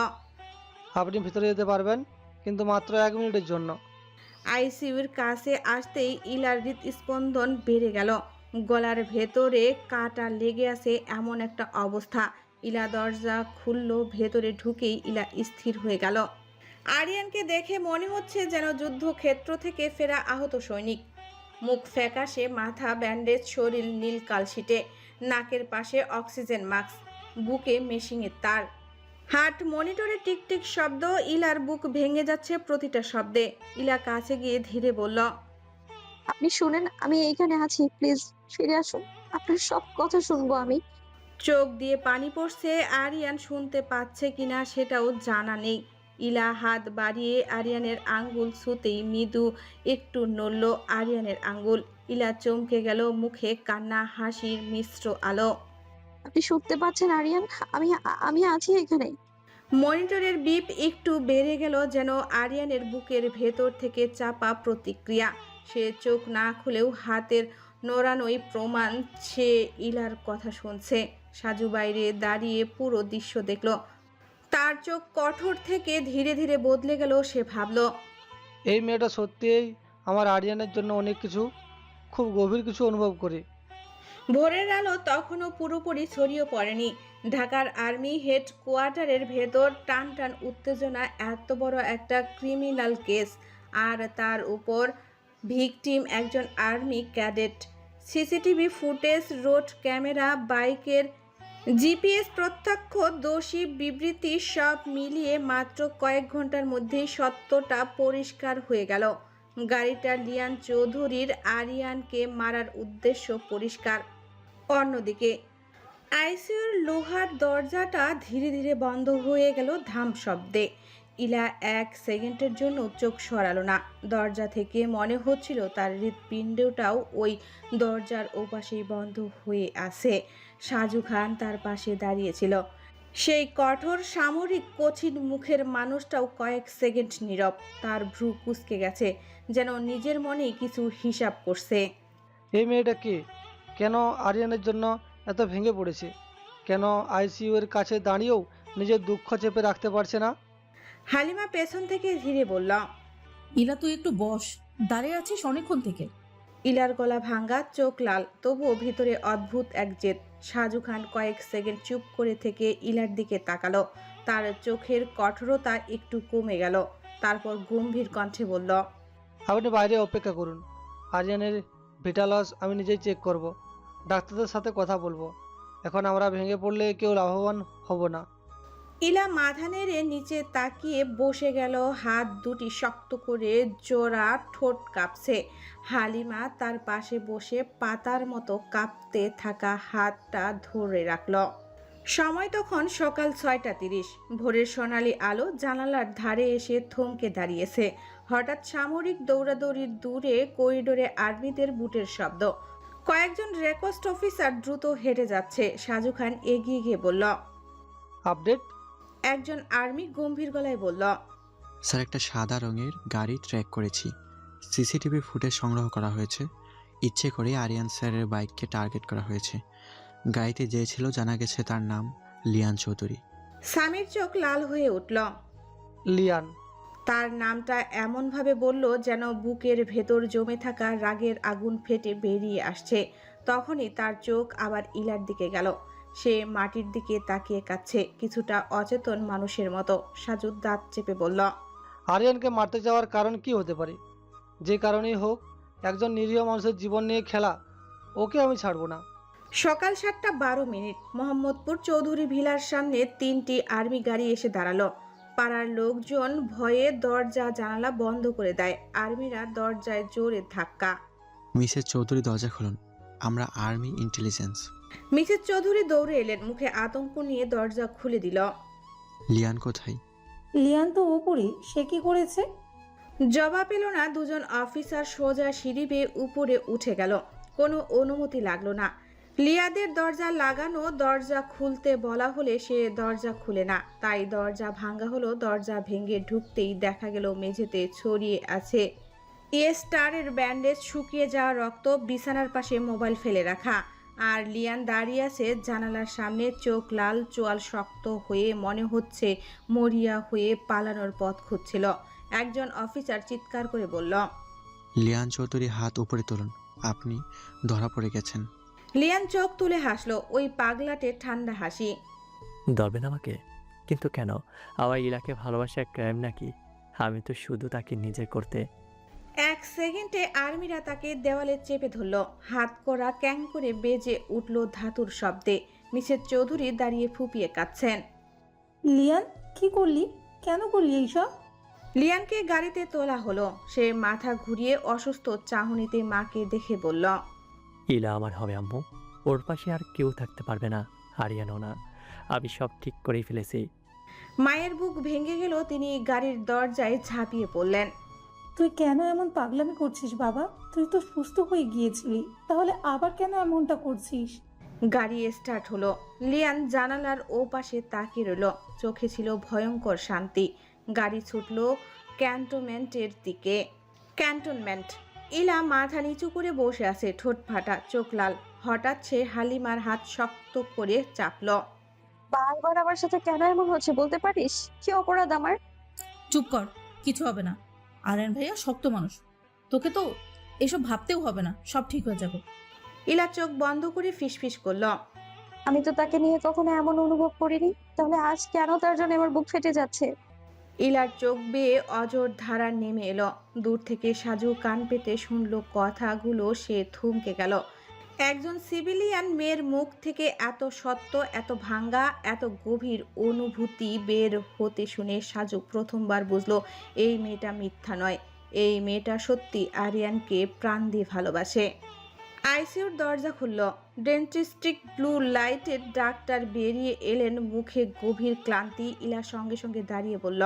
E: আপনি ভিতরে যেতে পারবেন, কিন্তু মাত্র 1 মিনিটের জন্য।
B: আইসিইউর কাছে আসতেই ইলার হৃদস্পন্দন বেড়ে গেল। গলার ভেতরে কাটা লেগে আছে এমন একটা অবস্থা। ইলা দরজা খুলল। ভেতরে ঢুকেই ইলা স্থির হয়ে গেল। আরিয়ানকে দেখে মনে হচ্ছে যেন যুদ্ধক্ষেত্র থেকে ফেরা আহত সৈনিক। মুখ ফ্যাকাশে, মাথা ব্যান্ডেজ, শরীর নীল কালশিটে, নাকের পাশে অক্সিজেন মাস্ক, বুকে মেশিনের তার। হার্ট মনিটরে টিকটিক শব্দ। ইলার বুক ভেঙে যাচ্ছে প্রতিটা শব্দে। ইলা কাছে গিয়ে ধীরে বলল,
F: আপনি শুনেন, আমি এইখানে আছি, প্লিজ ফিরে আসুন, আপনার সব কথা শুনবো আমি।
B: চোখ দিয়ে পানি পড়ছে। আরিয়ান শুনতে পাচ্ছে কিনা সেটাও জানা নেই। ইলা হাত বাড়িয়ে আরিয়ানের আঙ্গুল ছুঁতেই মৃদু একটু নড়ল আরিয়ানের আঙ্গুল। ইলা চমকে গেল। মুখে কান্না, হাসির মিশ্র আলো।
F: আপনি শুনতে পাচ্ছেন আরিয়ান? আমি আমি আছি এখানে।
B: মনিটরের বিপ একটু বেড়ে গেল, যেন আরিয়ানের বুকের ভেতর থেকে চাপা প্রতিক্রিয়া। সে চোখ না খুলেও হাতের নড়ানোই প্রমাণ সে ইলার কথা শুনছে। সাজু বাইরে দাঁড়িয়ে পুরো দৃশ্য দেখল। তার চোখ কঠোর থেকে ধীরে ধীরে বদলে গেল। সে ভাবল,
E: এই মেয়েটা সত্যিই আমার আরিয়ানের জন্য অনেক কিছু, খুব গভীর কিছু অনুভব করি।
B: ভোরের আলো তখনও পুরোপুরি ছড়িয়ে পড়েনি। ঢাকার আর্মি হেড কোয়ার্টারের ভেতর টান টান উত্তেজনা। এত বড় একটা ক্রিমিনাল কেস, আর তার উপর ভিকটিম একজন army cadet. CCTV footage, road camera, বাইকের জিপিএস প্রত্যক্ষ দোষী বিবৃতি সব মিলিয়ে মাত্র কয়েক ঘন্টার মধ্যেই সত্যটা পরিষ্কার হয়ে গেল। গাড়িটা লিয়ান চৌধুরীর। আরিয়ানকে মারার উদ্দেশ্য পরিষ্কার। অন্যদিকে আইসিইউর লোহার দরজাটা ধীরে ধীরে বন্ধ হয়ে গেল ধাম শব্দে। ইলা 1 সেকেন্ডের জন্য চোখ সরালো না। দরজা থেকে মনে হচ্ছিল তার হৃৎপিণ্ডটাও ওই দরজার ওপাশেই বন্ধ হয়ে আছে। সাজু খান তার পাশে দাঁড়িয়েছিল। সেই কঠোর সামরিক কঠিন মুখের মানুষটাও কয়েক সেকেন্ড নীরব। তার ভ্রু কুঁচকে গেছে, যেন নিজের মনেই কিছু হিসাব করছে।
E: এই মেয়েটা কি? কেন আরিয়ানের জন্য এত ভেঙে পড়েছে? কেন আইসিইউ এর কাছে দাঁড়িয়েও নিজের দুঃখ চেপে রাখতে পারছে না?
B: হালিমা পেছন থেকে ধীরে বলল,
H: ইলা তুই একটু বস, দাঁড়িয়ে আছিস অনেকক্ষণ থেকে।
B: ইলার গলা ভাঙ্গা, চোখ লাল, তবুও ভিতরে অদ্ভুত এক জেদ। সাজু খান কয়েক সেকেন্ড চুপ করে থেকে ইলার দিকে তাকালো। তার চোখের কঠোরতা একটু কমে গেল। তারপর গম্ভীর কণ্ঠে বলল,
E: আপনি বাইরে অপেক্ষা করুন, আরিয়ানের ভিটালস আমি নিজেই চেক করব, ডাক্তারদের সাথে কথা বলবো। এখন আমরা ভেঙে পড়লে কেউ লাভবান হব না।
B: ইলা মাথা নেড়ে নিচে তাকিয়ে বসে গেল। হাত দুটি শক্ত করে জোড়া, ঠোঁট কাঁপছে। হালিমা তার পাশে বসে পাতার মতো কাঁপতে থাকা হাতটা ধরে রাখল। সময় তখন সকাল 6:30। ভোরের সোনালি আলো জানালার ধারে এসে থমকে দাঁড়িয়েছে। হঠাৎ সামরিক দৌড়াদৌড়ির দূরে করিডোরে আর্মিদের বুটের শব্দ। কয়েকজন রেকোয়েস্ট অফিসার দ্রুত হেঁটে যাচ্ছে। সাজু খান এগিয়ে গিয়ে বলল।
E: আপডেট?
B: একজন আর্মি গম্ভীর গলায় বলল।
P: স্যার, একটা সাদা রঙের গাড়ি ট্র্যাক করেছি। সিসিটিভি ফুটেজ সংগ্রহ করা হয়েছে। ইচ্ছে করে আরিয়ান স্যারের বাইককে টার্গেট করা হয়েছে। গাড়িতে যে ছিল জানা গেছে তার নাম লিয়ান চৌধুরী।
B: স্বামীর চোখ লাল হয়ে উঠল।
E: লিয়ান?
B: তার নামটা এমনভাবে বলল যেন বুকের ভেতর জমে থাকা রাগের আগুন ফেটে বেরিয়ে আসছে। তখনই তার চোখ আবার ইলার দিকে গেল। সে মাটির দিকে তাকিয়ে কাচ্ছে, কিছুটা অচেতন মানুষের মতো। সাজু দাঁত চেপে বলল।
E: আরিয়ানকে মারতে যাওয়ার কারণ কি হতে পারে? যে কারণেই হোক, একজন নিরীহ মানুষের জীবন নিয়ে খেলা, ওকে আমি ছাড়বো না।
B: সকাল 7:12 মোহাম্মদপুর চৌধুরী ভিলার সামনে 3টি আর্মি গাড়ি এসে দাঁড়ালো। পাড়ার লোকজন ভয়ে দরজা জানালা বন্ধ করে দেয়। আর্মিরা দরজায় জোরে ধাক্কা।
P: মিসেস চৌধুরী, দরজা খুলুন, আমরা আর্মি ইন্টেলিজেন্স।
B: মিসেস চৌধুরী দৌড়ে এলেন, মুখে আতঙ্ক নিয়ে দরজা খুলে দিল।
P: লিয়ান কোথায়?
L: লিয়ান তো ওপরে, সে কি করেছে?
B: জবাব এলো না। দুজন অফিসার সোজা সিঁড়ি বেয়ে উপরে উঠে গেল। কোনো অনুমতি লাগলো না। লিয়াদের দরজা লাগানো, দরজা খুলতে বলা হলে সে দরজা খুলে না। তাই দরজা ভাঙা হলো। দরজা ভেঙে ঢুকতেই দেখা গেল মেঝেতে ছড়িয়ে আছে স্টারের ব্যান্ডেজ, শুকিয়ে যাওয়া রক্ত, বিছানার পাশে মোবাইল ফেলে রাখা। আর লিয়ান দাঁড়িয়ে আছে জানালার সামনে, চোখ লাল, চোয়াল শক্ত হয়ে, মনে হচ্ছে মরিয়া হয়ে পালানোর পথ খুঁজছিল। একজন অফিসার চিৎকার করে বলল।
P: লিয়ান চৌধুরী, হাত উপরে তুলুন, আপনি ধরা পড়ে গেছেন।
B: লিয়ান চোখ তুলে হাসলো, ওই পাগলাটে ঠান্ডা হাসি।
N: ধরবেন আমাকে? কিন্তু কেন? আমার ইলাকে ভালোবাসা ক্রাইম নাকি? আমি তো শুধু তাকে নিজে করতে।
B: এক সেকেন্ডে আর্মিরা তাকে দেওয়ালে চেপে ধরল। হাত করা ক্যাং করে বেজে উঠল ধাতুর শব্দে। মিসেস চৌধুরী দাঁড়িয়ে ফুপিয়ে কাঁদছেন।
L: লিয়ান, কি করলি? কেন করলি এইসব?
B: লিয়ানকে গাড়িতে তোলা হলো। সে মাথা ঘুরিয়ে অসুস্থ চাহনিতে মাকে দেখে বলল।
N: ইলা আমার হবে আম্মু, ওর পাশে আর কেউ থাকতে পারবে না, আরিয়ানও না। আমি সব ঠিক করেই ফেলেছি।
B: মায়ের বুক ভেঙে গেল। তিনি গাড়ির দরজায় ঝাঁপিয়ে পড়লেন।
L: তুই কেন এমন পাগলামি করছিস বাবা? তুই তো সুস্থ হয়ে গিয়েছিলি, তাহলে আবার কেন এমনটা করছিস?
B: গাড়ি স্টার্ট হলো। লিয়ান জানালার ও পাশে তাকিয়ে রইল। চোখে ছিল ভয়ঙ্কর শান্তি। গাড়ি ছুটল ক্যান্টনমেন্টের দিকে। ক্যান্টনমেন্ট। ইলা মাথা নিচু করে বসে আছে, ঠোঁট ফাটা, চোখ লাল। হঠাৎ সে হালিমার হাত শক্ত করে চাপল।
F: বারবার আমার সাথে কেন এমন হচ্ছে বলতে পারিস? কি অপরাধ আমার?
H: চুপ কর, কিছু হবে না। আরিয়ান ভাইয়া শক্ত মানুষ, তোকে তো এসব ভাবতেও হবে না, সব ঠিক হয়ে যাবে।
B: ইলা চোখ বন্ধ করে ফিসফিস করল।
F: আমি তো তাকে নিয়ে কখনো এমন অনুভব করিনি, তাহলে আজ কেন তার জন্য আমার বুক ফেটে যাচ্ছে?
B: ইলার চোখ বেয়ে অজর ধারা নেমে এলো। দূর থেকে সাজু কান পেতে শুনল কথাগুলো। সে থমকে গেল। একজন সিভিলিয়ান মেয়ের মুখ থেকে এত সত্য, এত ভাঙ্গা, এত গভীর অনুভূতি বের হতে শুনে সাজু প্রথমবার বুঝলো এই মেয়েটা মিথ্যা নয়। এই মেয়েটা সত্যি আরিয়ানকে প্রাণ দিয়ে ভালোবাসে। আইসিইউর দরজা খুলল। ডেন্টিস্টিক ব্লু লাইটের ডাক্তার বেরিয়ে এলেন, মুখে গভীর ক্লান্তি। ইলার সঙ্গে সঙ্গে দাঁড়িয়ে বলল।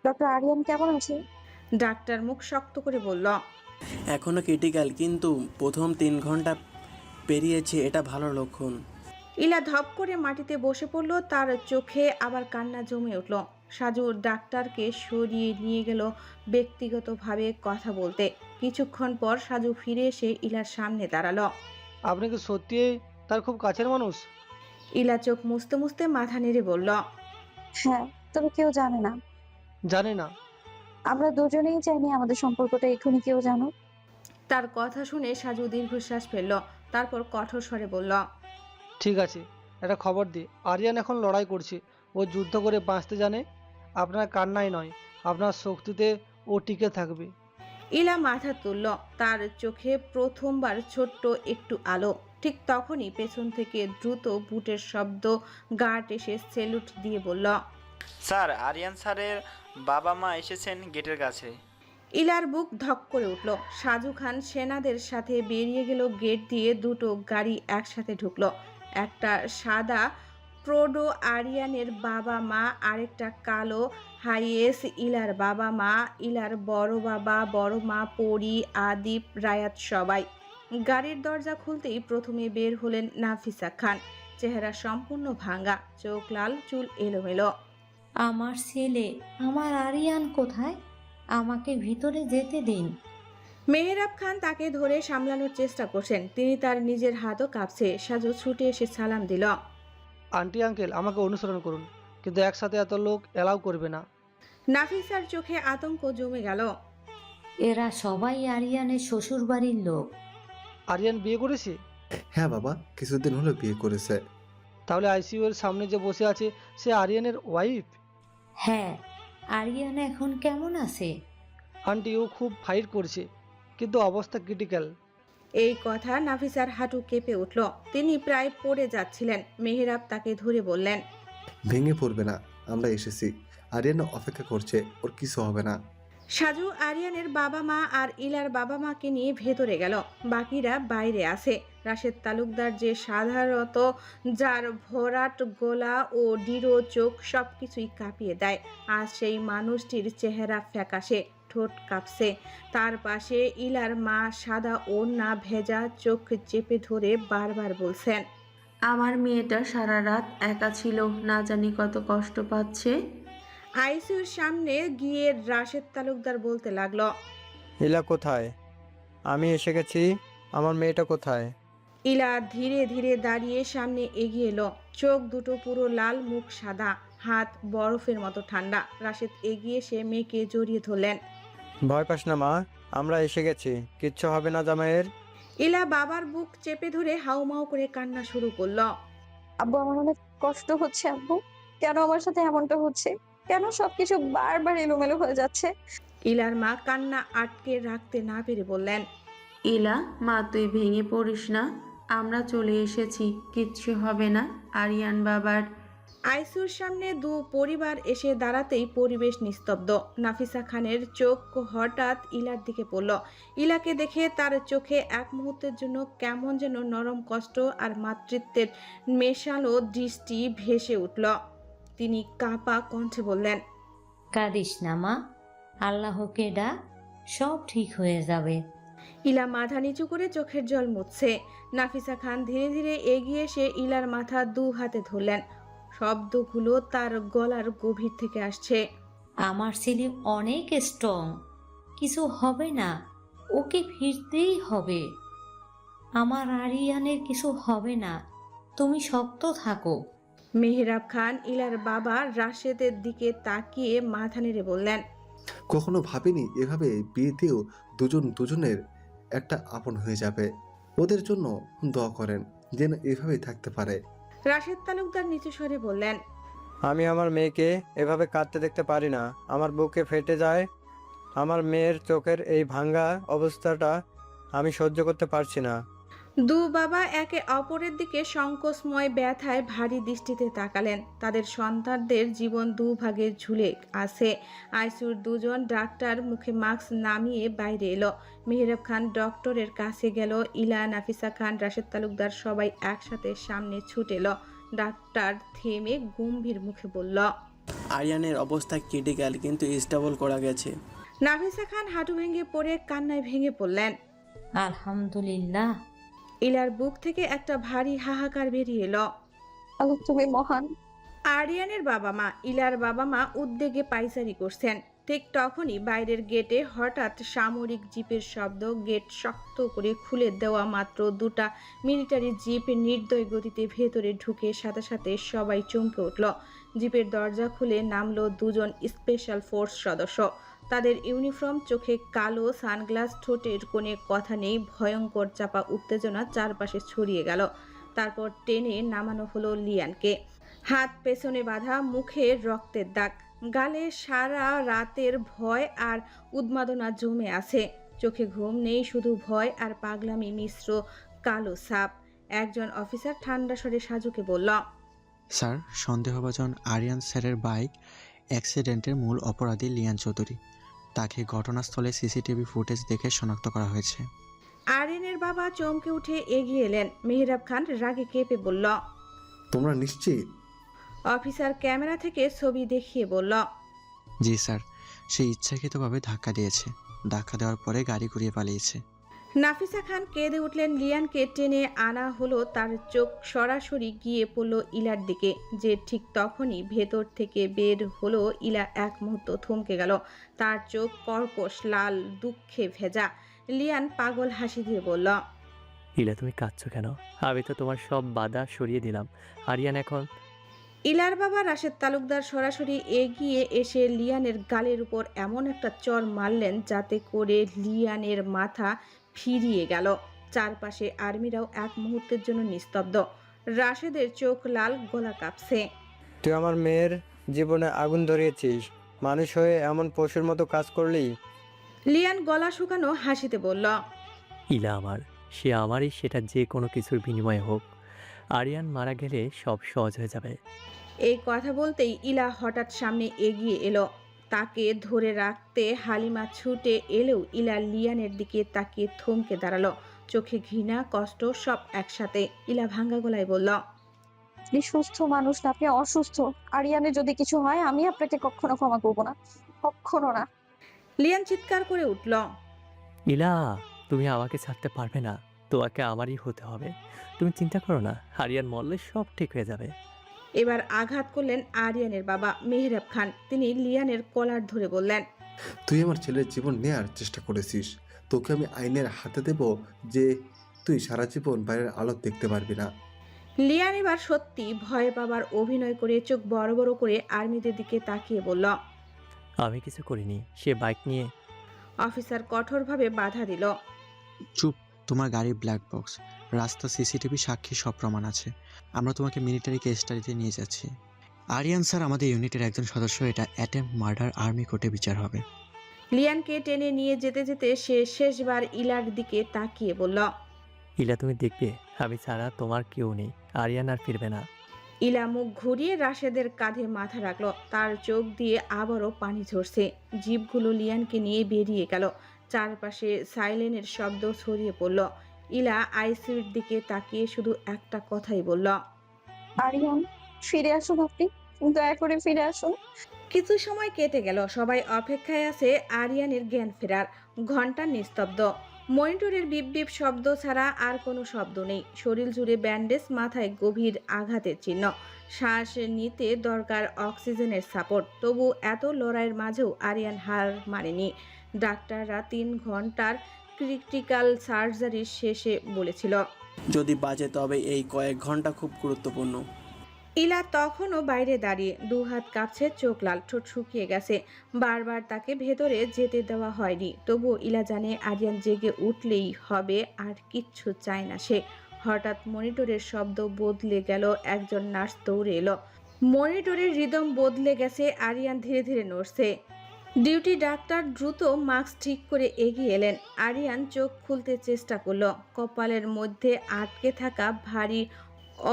F: ডক্টর আরিয়ান কেমন আছে?
B: ডাক্তার মুখ শক্ত করে বলল।
O: এখনো ক্রিটিক্যাল, কিন্তু প্রথম 3 ঘন্টা পেরিয়েছে, এটা ভালো লক্ষণ।
B: ইলা ধপ করে মাটিতে বসে পড়ল। তার চোখে আবার কান্না জমে উঠল। সাজু ডাক্তারকে সরিয়ে নিয়ে গেল ব্যক্তিগতভাবে কথা বলতে। কিছুক্ষণ পর সাজু ফিরে এসে ইলার সামনে দাঁড়ালো।
E: আপনি কি সত্যি তার খুব কাছের মানুষ?
B: ইলা চোখ মুছতে মুছতে মাথা নেড়ে বলল।
F: হ্যাঁ, তবে কেউ জানে না।
E: জানি না।
F: আমরা দুজনেই চাইনি আমাদের সম্পর্কটা এখনই কেউ জানো।
B: তার কথা শুনে সাজু দীর্ঘশ্বাস ফেলল। তারপর কঠোর স্বরে বলল।
E: ঠিক আছে, একটা খবর দিই, আরিয়ান এখন লড়াই করছে, ও যুদ্ধ করে বাঁচতে জানে। আপনার কান্নাই নয়, আপনার শক্তিতে ও টিকে থাকবে।
B: ইলা মাথা তুলল। তার চোখে প্রথমবার ছোট্ট একটু আলো। ঠিক তখনই পেছন থেকে দ্রুত বুটের শব্দ। গার্ড এসে সেলুট দিয়ে বলল।
I: স্যার, আরিয়ান স্যারের বাবা মা এসেছেন গেটের কাছে।
B: ইলার বুক ধক করে উঠল। সাজু খান সেনাদের সাথে বেরিয়ে গেল গেট দিয়ে। দুটো গাড়ি একসাথে ঢুকলো। একটা সাদা প্রোডো আরিয়ানের বাবা মা, আরেকটা কালো হাইয়েস ইলার বাবা মা, ইলার বড় বাবা, বড় মা, পরি, আদিপ, রায়াত সবাই। গাড়ির দরজা খুলতেই প্রথমে বের হলেন নাফিসা খান। চেহারা সম্পূর্ণ ভাঙা, চোখ লাল, চুল এলোমেলো।
J: আমার ছেলে, আমার আরিয়ান কোথায়? আমাকে ভিতরে যেতে দিন।
B: মেহেরাব খান তাকে ধরে সামলানোর চেষ্টা করছেন, তিনি তার নিজের হাতও কাঁপছে। সাজু ছুটে এসে সালাম দিল।
E: আন্টি আঙ্কেল আমাকে অনুসরণ করুন, কিন্তু একসাথে এত লোক এলাও করবে না।
B: নাফিসার চোখে আতঙ্ক জমে গেল।
J: এরা সবাই আরিয়ানের শ্বশুর বাড়ির লোক।
E: আরিয়ান বিয়ে করেছে?
K: হ্যাঁ বাবা, কিছুদিন হলো বিয়ে করেছে।
E: তাহলে আইসিইউ এর সামনে যে বসে আছে সে আরিয়ানের ওয়াইফ?
J: হ্যাঁ। আরিয়ান এখন কেমন আছে?
E: আন্টি, ও খুব ফাইট করছে, কিন্তু অবস্থা ক্রিটিক্যাল।
B: এই কথা নাফিসার হাঁটু কেঁপে উঠল। তিনি প্রায় পড়ে যাচ্ছিলেন। মেহেরাব তাকে ধরে বললেন,
K: ভেঙে পড়বে না, আমরা এসেছি। আরিয়ান অপেক্ষা করছে, ওর কিছু হবে না।
B: সাজু আরিয়ানের বাবা মা আর ইলার বাবা মাকে নিয়ে ভেতরে গেল। বাকিরা বাইরে আছে। রাশেদ তালুকদার, যে সাধারণত যার ভরাট গলা ও দৃঢ় চোখ সবকিছুই কাঁপিয়ে দেয়, আর সেই মানুষটির চেহারা ফ্যাকাশে, ঠোঁট কাঁপছে। তার পাশে ইলার মা সাদা ওড়না ভেজা, চোখ চেপে ধরে বারবার বলছেন,
Q: আমার মেয়েটা সারা রাত একা ছিল, না জানি কত কষ্ট পাচ্ছে।
B: আইসিইউর সামনে গিয়ে রাশেদ তালুকদার বলতে লাগলো,
M: ইলা কোথায়? আমি এসে গেছি, আমার মেয়েটা কোথায়?
B: ইলা ধীরে ধীরে দাঁড়িয়ে সামনে এগিয়ে এলো। চোখ দুটো পুরো লাল, মুখ সাদা, হাত বরফের মতো ঠান্ডা। রাশেদ এগিয়ে এসে মেয়েকে জড়িয়ে ধরলেন।
M: ভয় পাস না মা, আমরা এসে গেছি, কিচ্ছু হবে না জামাইয়ের।
B: ইলা বাবার বুক চেপে ধরে হাউমাউ করে কান্না শুরু করলো।
F: আব্বু, আমার অনেক কষ্ট হচ্ছে আব্বু। কেন আমার সাথে এমনটা হচ্ছে? কেন সবকিছু বারবার এলোমেলো হয়ে যাচ্ছে?
B: ইলার মা কান্না আটকে রাখতে না পেরে বললেন,
Q: ইলা মা, তুই ভেঙে পড়িস না, আমরা চলে এসেছি, কিচ্ছু হবে না। আরিয়ান বাবার।
B: আইসিইউর সামনে দু পরিবার এসে দাঁড়াতেই পরিবেশ নিস্তব্ধ। নাফিসা খানের চোখ হঠাৎ ইলার দিকে পড়ল। ইলাকে দেখে তার চোখে এক মুহূর্তের জন্য কেমন যেন নরম কষ্ট আর মাতৃত্বের মেশালো দৃষ্টি ভেসে উঠল। তিনি কাঁপা কণ্ঠে বললেন,
J: কাঁদিস না মা, আল্লাহকে ডাক, সব ঠিক হয়ে যাবে।
B: ইলা মাথা নিচু করে চোখের জল মুছছে। নাফিসা খান ধীরে ধীরে এগিয়ে এসে ইলার মাথা দু হাতে ধরলেন। শব্দগুলো তার গলার গভীর থেকে আসছে।
J: আমার ছেলে অনেক স্ট্রং, কিছু হবে না, ওকে ফিরতেই হবে। আমার আরিয়ানের কিছু হবে না, তুমি শক্ত থাকো।
B: মেহেরাব খান ইলার বাবা রাশেদের দিকে তাকিয়ে মাথা নেড়ে বললেন,
K: কখনো ভাবিনি এভাবে বিয়েতেও দুজন দুজনের একটা আপন হয়ে যাবে। ওদের জন্য দোয়া করেন যেন এভাবেই থাকতে পারে।
B: রাশেদ তালুকদার নিচু স্বরে বললেন,
M: আমি আমার মেয়েকে এভাবে কাঁদতে দেখতে পারি না, আমার বুকে ফেটে যায়। আমার মেয়ের চোখের এই ভাঙ্গা অবস্থাটা আমি সহ্য করতে পারছি না।
B: দু বাবা একে অপরের দিকে সংকোচময় ব্যথায় ভারী দৃষ্টিতে তাকালেন। তাদের সন্তানদের জীবন দুভাগে ঝুলে আছে। আইসিইউর দুজন ডাক্তার মুখে মাস্ক নামিয়ে বাইরে এলো। মেহেরাব খান ডক্টরের কাছে গেল। ইলা, নাফিসা খান, রাশেদ তালুকদার সবাই একসাথে সামনে ছুটে এলো। ডাক্তার থেমে গম্ভীর মুখে বলল,
O: আরিয়ানের অবস্থা ক্রিটিক্যাল, কিন্তু স্টেবল করা গেছে।
B: নাফিসা খান হাঁটু ভেঙে পড়ে কান্নায় ভেঙে পড়লেন।
J: আলহামদুলিল্লাহ।
B: ইলার বুক থেকে একটা ভারী হাহাকার বেরিয়ে এলো।
F: আল্লাহ, তুমি মহান।
B: আরিয়ানের বাবা মা, ইলার বাবা মা উদ্বেগে পাইচারি করছেন। ঠিক তখনই বাইরের গেটে হঠাৎ সামরিক জিপের শব্দ। গেট শক্ত করে খুলে দেওয়া মাত্র দুটা মিলিটারি জিপ নির্দয় গতিতে ভেতরে ঢুকে সাথে সাথে সবাই চমকে উঠল। জিপের দরজা খুলে নামলো দুজন স্পেশাল ফোর্স সদস্য। তাদের ইউনিফর্ম, চোখে কালো সানগ্লাস, ঠোঁটের কোণে কথা নেই, ভয়ঙ্কর চাপা উত্তেজনা চারপাশে ছড়িয়ে গেল। তারপর টেনে নামানো হলো লিয়ানকে। হাত পেছনে বাঁধা, মুখে রক্তের দাগ, গালে সারা রাতের ভয় আর উন্মাদনা জমে আছে। চোখে ঘুম নেই, শুধু ভয় আর পাগলামি মিশ্র কালো ছাপ। একজন অফিসার ঠান্ডা স্বরে সাজুকে বলল,
P: স্যার, সন্দেহভাজন আরিয়ান স্যারের বাইক অ্যাক্সিডেন্টের মূল অপরাধী লিয়ান চৌধুরী। তাকে ঘটনাস্থলে সিসিটিভি ফুটেজ দেখে শনাক্ত করা হয়েছে।
B: আরিয়ানের বাবা চমকে উঠে এগিয়ে এলেন। মেহেরাব খান রাগে কেঁপে বলল,
K: তোমরা নিশ্চিত?
B: অফিসার ক্যামেরা থেকে ছবি দেখিয়ে বলল,
P: জি স্যার, সে ইচ্ছাকৃতভাবে ধাক্কা দিয়েছে। ধাক্কা দেওয়ার পরে গাড়ি ঘুরিয়ে পালিয়েছে।
B: নাফিসা খান কেঁদে উঠলেন। লিয়ানকে টেনে আনা হলো, তার চোখ সরাসরি গিয়ে পড়ল ইলার দিকে, যে ঠিক তখনই ভেতর থেকে বের হলো। ইলা এক মুহূর্ত থমকে গেল, তার চোখ কর্কশ লাল, দুঃখে ভেজা। লিয়ান পাগল হাসি দিয়ে বলল,
N: ইলা তুমি কাঁদছো কেন? আমি তো তোমার সব বাধা সরিয়ে দিলাম। আরিয়ান এখন
B: ইলার বাবা রাশেদ তালুকদার সরাসরি এগিয়ে এসে লিয়ানের গালের উপর এমন একটা চড় মারলেন যাতে করে লিয়ানের মাথা ফিরিয়ে গেল। চারপাশে আর্মিরাও এক মুহূর্তের জন্য নিস্তব্ধ। রাশেদের চোখ লাল, গলা কাঁপছে।
M: তুই আমার মেয়ের জীবনে আগুন ধরিয়েছিস, মানুষ হয়ে এমন পশুর মতো কাজ করলি?
B: লিয়ান গলা শুকানো হাসিতে বলল,
N: ইলা আমার, সে আমারই, সেটা যে কোনো কিছুর বিনিময়ে হোক। আরিয়ান মারা গেলে সব সহজ হয়ে যাবে।
B: এই কথা বলতেই ইলা হঠাৎ সামনে এগিয়ে এলো। তাকে ধরে রাখতে হালিমা ছুটে এলেও ইলা লিয়ানের দিকে তাকিয়ে থমকে দাঁড়ালো, চোখে ঘৃণা, কষ্ট সব একসাথে। ইলা ভাঙ্গা গলায় বলল,
F: আপনি সুস্থ মানুষ না, আপনি অসুস্থ। আরিয়ানের যদি কিছু হয় আমি আপনাকে কখনো ক্ষমা করবো না, কখনো না।
B: লিয়ান চিৎকার করে উঠল,
N: ইলা তুমি আমাকে ছাড়তে পারবে না, তোমাকে আমারই হতে হবে। তুমি চিন্তা করো না, আরিয়ান মরলে সব ঠিক হয়ে যাবে।
B: এবার আঘাত করলেন আরিয়ানের বাবা মেহরাব খান। তিনি লিয়ানের কলার ধরে বললেন,
K: তুই আমার ছেলের জীবন নেয়ার চেষ্টা করেছিস, তোকে আমি আইনের হাতে দেব যে তুই সারা জীবন বাইরের আলো দেখতে পারবি না।
B: লিয়ান এবার সত্যি ভয় পাবার অভিনয় করে চোখ বড় বড় করে আর্মিদের দিকে তাকিয়ে বলল,
N: আমি কিছু করিনি, সে বাইক নিয়ে।
B: অফিসার কঠোরভাবে বাধা দিল,
P: চুপ, তোমার গাড়ির ব্ল্যাক বক্স, রাস্তা, সিসিটিভি, সাক্ষী, সব প্রমাণ আছে। আমরা তোমাকে মিলিটারি কেস স্টাডিতে নিয়ে যাচ্ছি। আরিয়ান স্যার আমাদের ইউনিটের একজন সদস্য, এটা অ্যাটেম্প মার্ডার, আর্মি কোর্টে বিচার হবে।
B: লিয়ানকে টেনে নিয়ে যেতে যেতে সে শেষবার ইলার দিকে তাকিয়ে বলল,
N: ইলা তুমি দেখবে, আমি ছাড়া তোমার কেউ নেই। আরিয়ান আর ফিরবে না।
B: ইলা মুখ ঘুরিয়ে রাশেদের কাঁধে মাথা রাখলো, তার চোখ দিয়ে আবারও পানি ঝরছে। জিভগুলো লিয়ানকে নিয়ে বেরিয়ে গেল। চারপাশে সাইলেনের শব্দ ছড়িয়ে পড়ল। ইলা আইসিউর দিকে তাকিয়ে শুধু একটা কথাই বলল,
F: আরিয়ান ফিরে আসুন, আপনি দয়া করে ফিরে আসুন।
B: কিছু সময় কেটে গেল, সবাই অপেক্ষায় আছে আরিয়ানের জ্ঞান ফেরার। ঘন্টা নিস্তব্ধ, মনিটরের বিপ বিপ শব্দ ছাড়া আর কোনো শব্দ নেই। শরীর জুড়ে ব্যান্ডেজ, মাথায় গভীর আঘাতের চিহ্ন। শ্বাস নিতে দরকার অক্সিজেনের সাপোর্ট। তবু এত লড়াইয়ের মাঝেও আরিয়ান হার মানেনি। ডাক্তাররা 3 ঘন্টার ক্রিটিক্যাল সার্জারি শেষে বলেছিল,
O: যদি বাজে তবে এই কয়েক ঘন্টা খুব গুরুত্বপূর্ণ।
B: ইলা তখনও বাইরে দাঁড়িয়ে, 2 হাত কাঁপছে, চোখ লাল, ঠোঁট শুকিয়ে গেছে। বারবার তাকে ভেতরে যেতে দেওয়া হয়নি। তবুও ইলা জানে আরিয়ান জেগে উঠলেই হবে, আর কিচ্ছু চায় না সে। হঠাৎ মনিটরের শব্দ বদলে গেল, একজন নার্স দৌড়ে এলো। মনিটরের রিদম বদলে গেছে, আরিয়ান ধীরে ধীরে নড়ছে। ডিউটি ডাক্তার দ্রুত মাস্ক ঠিক করে এগিয়ে এলেন। আরিয়ান চোখ খুলতে চেষ্টা করলো। কপালের মধ্যে আটকে থাকা ভারী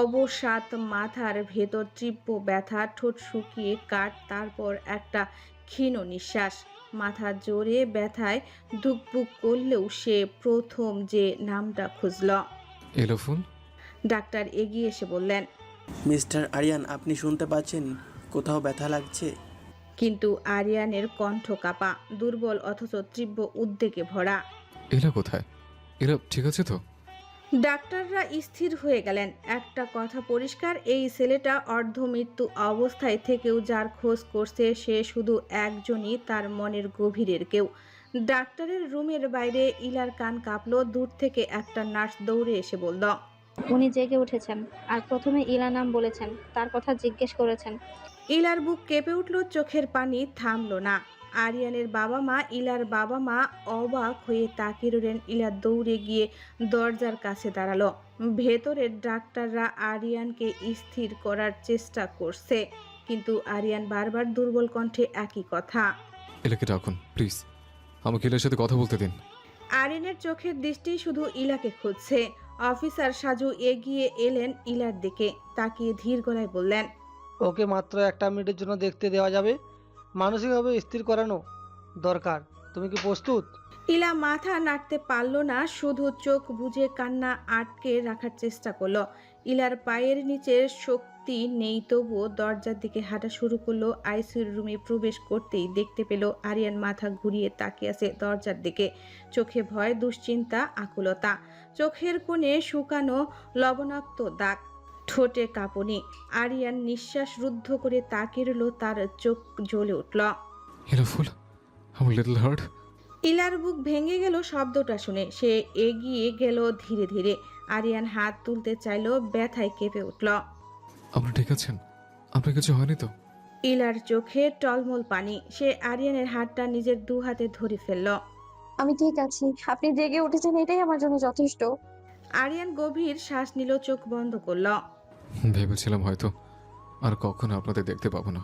B: অবসাদ, মাথার ভেতর তীব্র ব্যথা, ঠোঁট শুকিয়ে কাঠ, তারপর একটা ক্ষীণ নিঃশ্বাস। মাথা জোরে ব্যথায় ধুকপুক করলেও সে প্রথম যে নামটা খুঁজল।
A: এলো ফোন।
B: ডাক্তার এগিয়ে এসে বললেন,
O: মিস্টার আরিয়ান, আপনি শুনতে পাচ্ছেন কোথাও ব্যথা লাগছে?
B: কিন্তু আরিয়ানের কণ্ঠ কাঁপা, দুর্বল অথচ তীব্র উদ্বেগে ভরা।
A: এলা কোথায়? এলা ঠিক আছে তো?
B: ডাক্তাররা স্থির হয়ে গেলেন। একটা কথা পরিষ্কার, এই ছেলেটা অর্ধমৃত্যু অবস্থায় থেকেও যার খোঁজ করছে সে শুধু একজনই, তার মনের গভীরের কেউ। ডাক্তারের রুমের বাইরে ইলার কান কাঁপলো। দূর থেকে একটা নার্স দৌড়ে এসে বলল,
G: উনি জেগে উঠেছেন আর প্রথমে ইলা নাম বলেছেন, তার কথা জিজ্ঞেস করেছেন।
B: ইলার বুক কেঁপে উঠল, চোখের পানি থামলো না। আরিয়ানের বাবা মা, ইলার বাবা মা অবাক হয়ে তাকিয়ে রইলেন। ইলা দৌড়ে গিয়ে দরজার কাছে দাঁড়ালো। ভেতরের ডাক্তাররা আরিয়ানকে স্থির করার চেষ্টা করছে, কিন্তু আরিয়ান বারবার দুর্বল কণ্ঠে একই কথা।
A: এলাকে ডাকুন প্লিজ, আমাকে এলার সাথে কথা বলতে দিন।
B: আরিয়ানের চোখের দৃষ্টি শুধু ইলাকে খুঁজছে। অফিসার সাজু এগিয়ে এলেন ইলার দিকে, তাকিয়ে ধীর গলায় বললেন,
E: ওকে মাত্র 1 মিনিটের জন্য দেখতে দেওয়া যাবে, মানসিকভাবে স্থির করানো দরকার। তুমি কি প্রস্তুত?
B: ইলা মাথা নাড়তে পারল না, শুধু চোখ বুজে কান্না আটকে রাখার চেষ্টা করলো। ইলার পায়ের নিচে শক্তি আপত্তি নেই, তবুও দরজার দিকে হাঁটা শুরু করলো। আইসিইউর রুমে প্রবেশ করতেই দেখতে পেল আরিয়ান মাথা ঘুরিয়ে তাকিয়ে আছে দরজার দিকে। চোখে ভয়, দুশ্চিন্তা, আকুলতা। চোখের কোণে শুকানো লবণাক্ত দাগ, ঠোঁটে কাঁপুনি। আরিয়ান নিঃশ্বাস রুদ্ধ করে তাকিয়ে রইল। তার চোখ জ্বলে উঠল।
A: ফুল আমার লিটল হার্ট।
B: ইলার বুক ভেঙে গেল শব্দটা শুনে। সে এগিয়ে গেল ধীরে ধীরে। আরিয়ান হাত তুলতে চাইল, ব্যথায় কেঁপে উঠল।
A: আপনি ঠিক আছেন? আপনার কিছু হয়নি তো?
B: ইলার চোখে টলমল পানি। সে আরিয়ানের হাতটা নিজের দু হাতে ধরে ফেলল।
F: আমি ঠিক আছি, আপনি জেগে উঠেছেন এটাই আমার জন্য যথেষ্ট।
B: আরিয়ান গভীর শ্বাস নিল, চোখ বন্ধ করল।
A: ভেবেছিলাম হয়তো আর কখনো আপনাদের দেখতে পাবো না।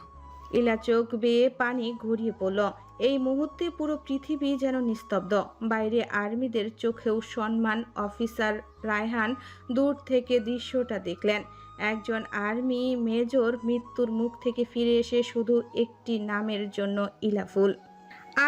B: ইলা চোখ বেয়ে পানি গড়িয়ে পড়ল। এই মুহূর্তে পুরো পৃথিবী যেন নিস্তব্ধ। বাইরে আর্মিদের চোখেও সম্মান। অফিসার রায়হান দূর থেকে দৃশ্যটা দেখলেন। একজন আর্মি মেজর মৃত্যুর মুখ থেকে ফিরে এসে শুধু একটি নামের জন্য ইলাফুল।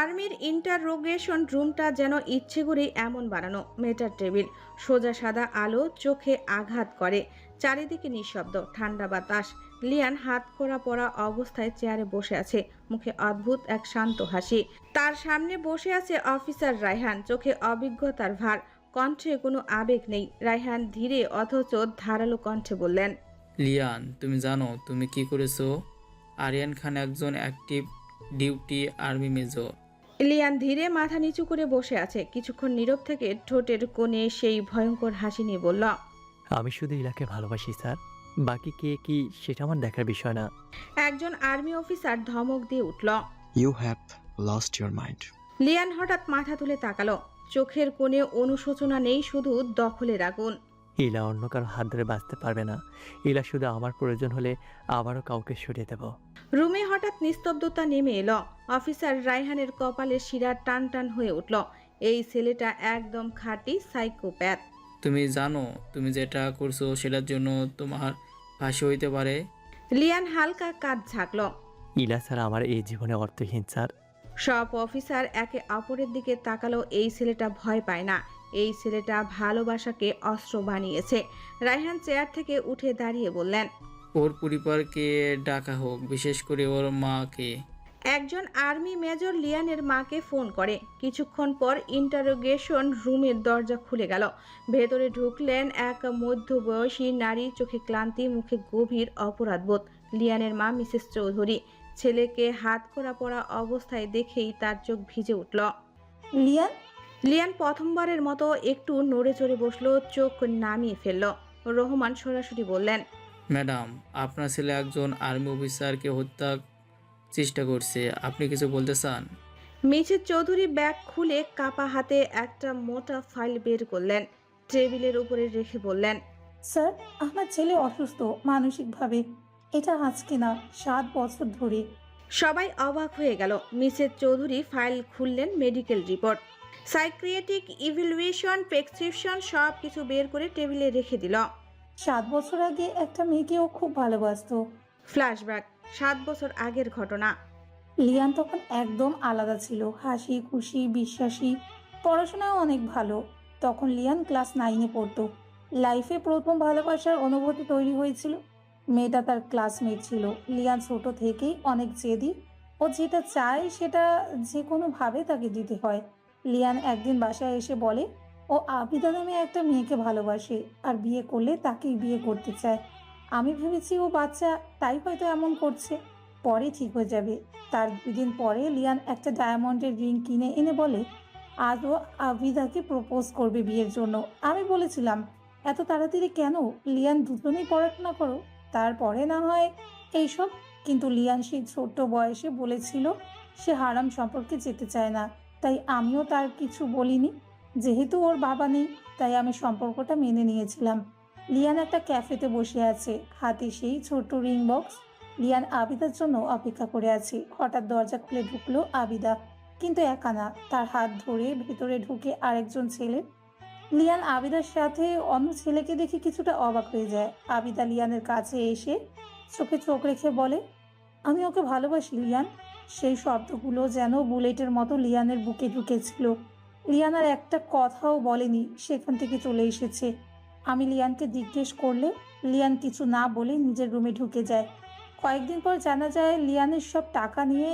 B: আর্মির ইন্টারোগেশন রুমটা যেন ইচ্ছে করেই এমন বানানো। মেটার টেবিল, সোজা সাদা আলো চোখে আঘাত করে। চারিদিকে নিঃশব্দ, ঠান্ডা বাতাস। লিয়ান হাত করা পরা অবস্থায় চেয়ারে বসে আছে, মুখে অদ্ভুত এক শান্ত হাসি। তার সামনে বসে আছে অফিসার রায়হান, চোখে অভিজ্ঞতার ভার, কণ্ঠে কোনো আবেগ নেই। রায়হান ধীরে অথচ ধারালো কণ্ঠে বললেন,
R: লিয়ান, তুমি জানো তুমি কি করেছো? আরিয়ান খান একজন অ্যাক্টিভ ডিউটি আর্মি মেজর।
B: লিয়ান ধীরে মাথা নিচু করে বসে আছে। কিছুক্ষণ নীরব থেকে ঠোঁটের কোণে সেই ভয়ঙ্কর হাসি নিয়ে বলল,
N: আমি শুধু ইলাকে ভালোবাসি স্যার, বাকি কে কি সেটা আমার দেখার বিষয় না।
B: একজন আর্মি অফিসার ধমক দিয়ে উঠল।
P: You have lost your mind.
B: Lian হঠাৎ মাথা তুলে তাকালো। চোখের কোণে অনুশোচনা নেই, শুধু দখলের আগুন।
N: ইলা অন্য কারো হাত ধরে বাঁচতে পারবে না। ইলা শুধু আমার প্রয়োজন হলে আবারও কাউকে সরিয়ে দেব।
B: রুমে হঠাৎ নিস্তব্ধতা নেমে এলো। অফিসার রায়হানের কপালের শিরা টান টান হয়ে উঠল। এই ছেলেটা একদম খাঁটি সাইকোপ্যাথ।
R: তুমি জানো তুমি যেটা করছো সেটার জন্য তোমার ফাঁসি হইতে পারে।
B: লিয়ান হালকা কাঁধ ঝাঁকল।
N: ইলা স্যার আমার এই জীবনে অর্থহীন স্যার।
B: সব অফিসার একে অপরের দিকে তাকালো। এই ছেলেটা ভয় পায় না। এই ছেলেটা ভালোবাসাকে অস্ত্র বানিয়েছে। রায়হান চেয়ার থেকে উঠে দাঁড়িয়ে বললেন,
R: ওর পরিবারকে ডাকা হোক, বিশেষ করে ওর মাকে।
B: একজন আর্মি মেজর লিয়ানের মাকে ফোন করে। কিছুক্ষণ পর ইন্টারোগেশন রুমের দরজা খুলে গেল। ভেতরে ঢুকলেন এক মধ্যবয়সী নারী, চোখে ক্লান্তি, মুখে গভীর অপরাধবোধ। লিয়ানের মা মিসেস চৌধুরী। ছেলেকে হাত করা পড়া অবস্থায় দেখেই তার চোখ ভিজে উঠল।
L: লিয়ান?
B: লিয়ান প্রথমবারের মতো একটু নড়ে চড়ে বসলো, চোখ নামিয়ে ফেলল। রহমান সরাসরি বললেন,
R: ম্যাডাম, আপনার ছেলে একজন আর্মি অফিসারকে হত্যা চেষ্টা করছে, আপনি কিছু বলতে চান?
B: মিসেস চৌধুরী ব্যাগ খুলে কাপা হাতে একটা মোটা ফাইল বের করলেন, টেবিলের উপরে রেখে বললেন,
L: স্যার, আমার ছেলে অসুস্থ মানসিকভাবে। এটা আজকে না, 7 বছর ধরে।
B: সবাই অবাক হয়ে গেল। মিসেস চৌধুরী ফাইল খুললেন, medical report, psychiatric evaluation, prescription সব কিছু বের করে টেবিলে রেখে দিল।
L: 7 বছর আগে একটা মেয়েকে ও খুব ভালোবাসতো।
B: ফ্ল্যাশব্যাক, 7 বছর আগের ঘটনা।
L: লিয়ান তখন একদম আলাদা ছিল, হাসি খুশি, বিশ্বাসী, পড়াশোনাও অনেক ভালো। তখন লিয়ান ক্লাস 9-এ পড়তো। লাইফে প্রথম ভালোবাসার অনুভূতি তৈরি হয়েছিল। মেয়েটা তার ক্লাসমেট ছিল। লিয়ান ছোট থেকেই অনেক জেদি। ও যেটা চায় সেটা যে কোনোভাবে তাকে দিতে হয়। লিয়ান একদিন বাসায় এসে বলে ও আবিদা নামে একটা মেয়েকে ভালোবাসে আর বিয়ে করলে তাকেই বিয়ে করতে চায়। আমি ভেবেছি ও বাচ্চা, তাই হয়তো এমন করছে, পরে ঠিক হয়ে যাবে। তার 2 দিন পরে লিয়ান একটা ডায়মন্ডের রিং কিনে এনে বলে আজ ও আবিদাকে প্রপোজ করবে বিয়ের জন্য। আমি বলেছিলাম এত তাড়াতাড়ি কেন, লিয়ান দুজনেই পড়াশোনা করো, তারপরে না হয় এইসব। কিন্তু লিয়ান সেই ছোট্ট বয়সে বলেছিল সে হারাম সম্পর্কে যেতে চায় না। তাই আমিও তার কিছু বলিনি। যেহেতু ওর বাবা নেই, তাই আমি সম্পর্কটা মেনে নিয়েছিলাম। লিয়ান একটা ক্যাফেতে বসে আছে, হাতে সেই ছোট্ট রিং বক্স। লিয়ান আবিদার জন্য অপেক্ষা করে আছে। হঠাৎ দরজা খুলে ঢুকলো আবিদা, কিন্তু একা না, তার হাত ধরে ভেতরে ঢুকে আরেকজন ছেলে। লিয়ান আবিদার সাথে অন্য ছেলেকে দেখে কিছুটা অবাক হয়ে যায়। আবিদা লিয়ানের কাছে এসে চোখে চোখ রেখে বলে, আমি ওকে ভালোবাসি লিয়ান। সেই শব্দগুলো যেন বুলেটের মতো লিয়ানের বুকে ঢুকেছিল। লিয়ান আর একটা কথাও বলেনি, সেখান থেকে চলে এসেছে। আমি লিয়ানকে জিজ্ঞেস করলে লিয়ান কিছু না বলে নিজের রুমে ঢুকে যায়। কয়েকদিন পর জানা যায় লিয়ানের সব টাকা নিয়ে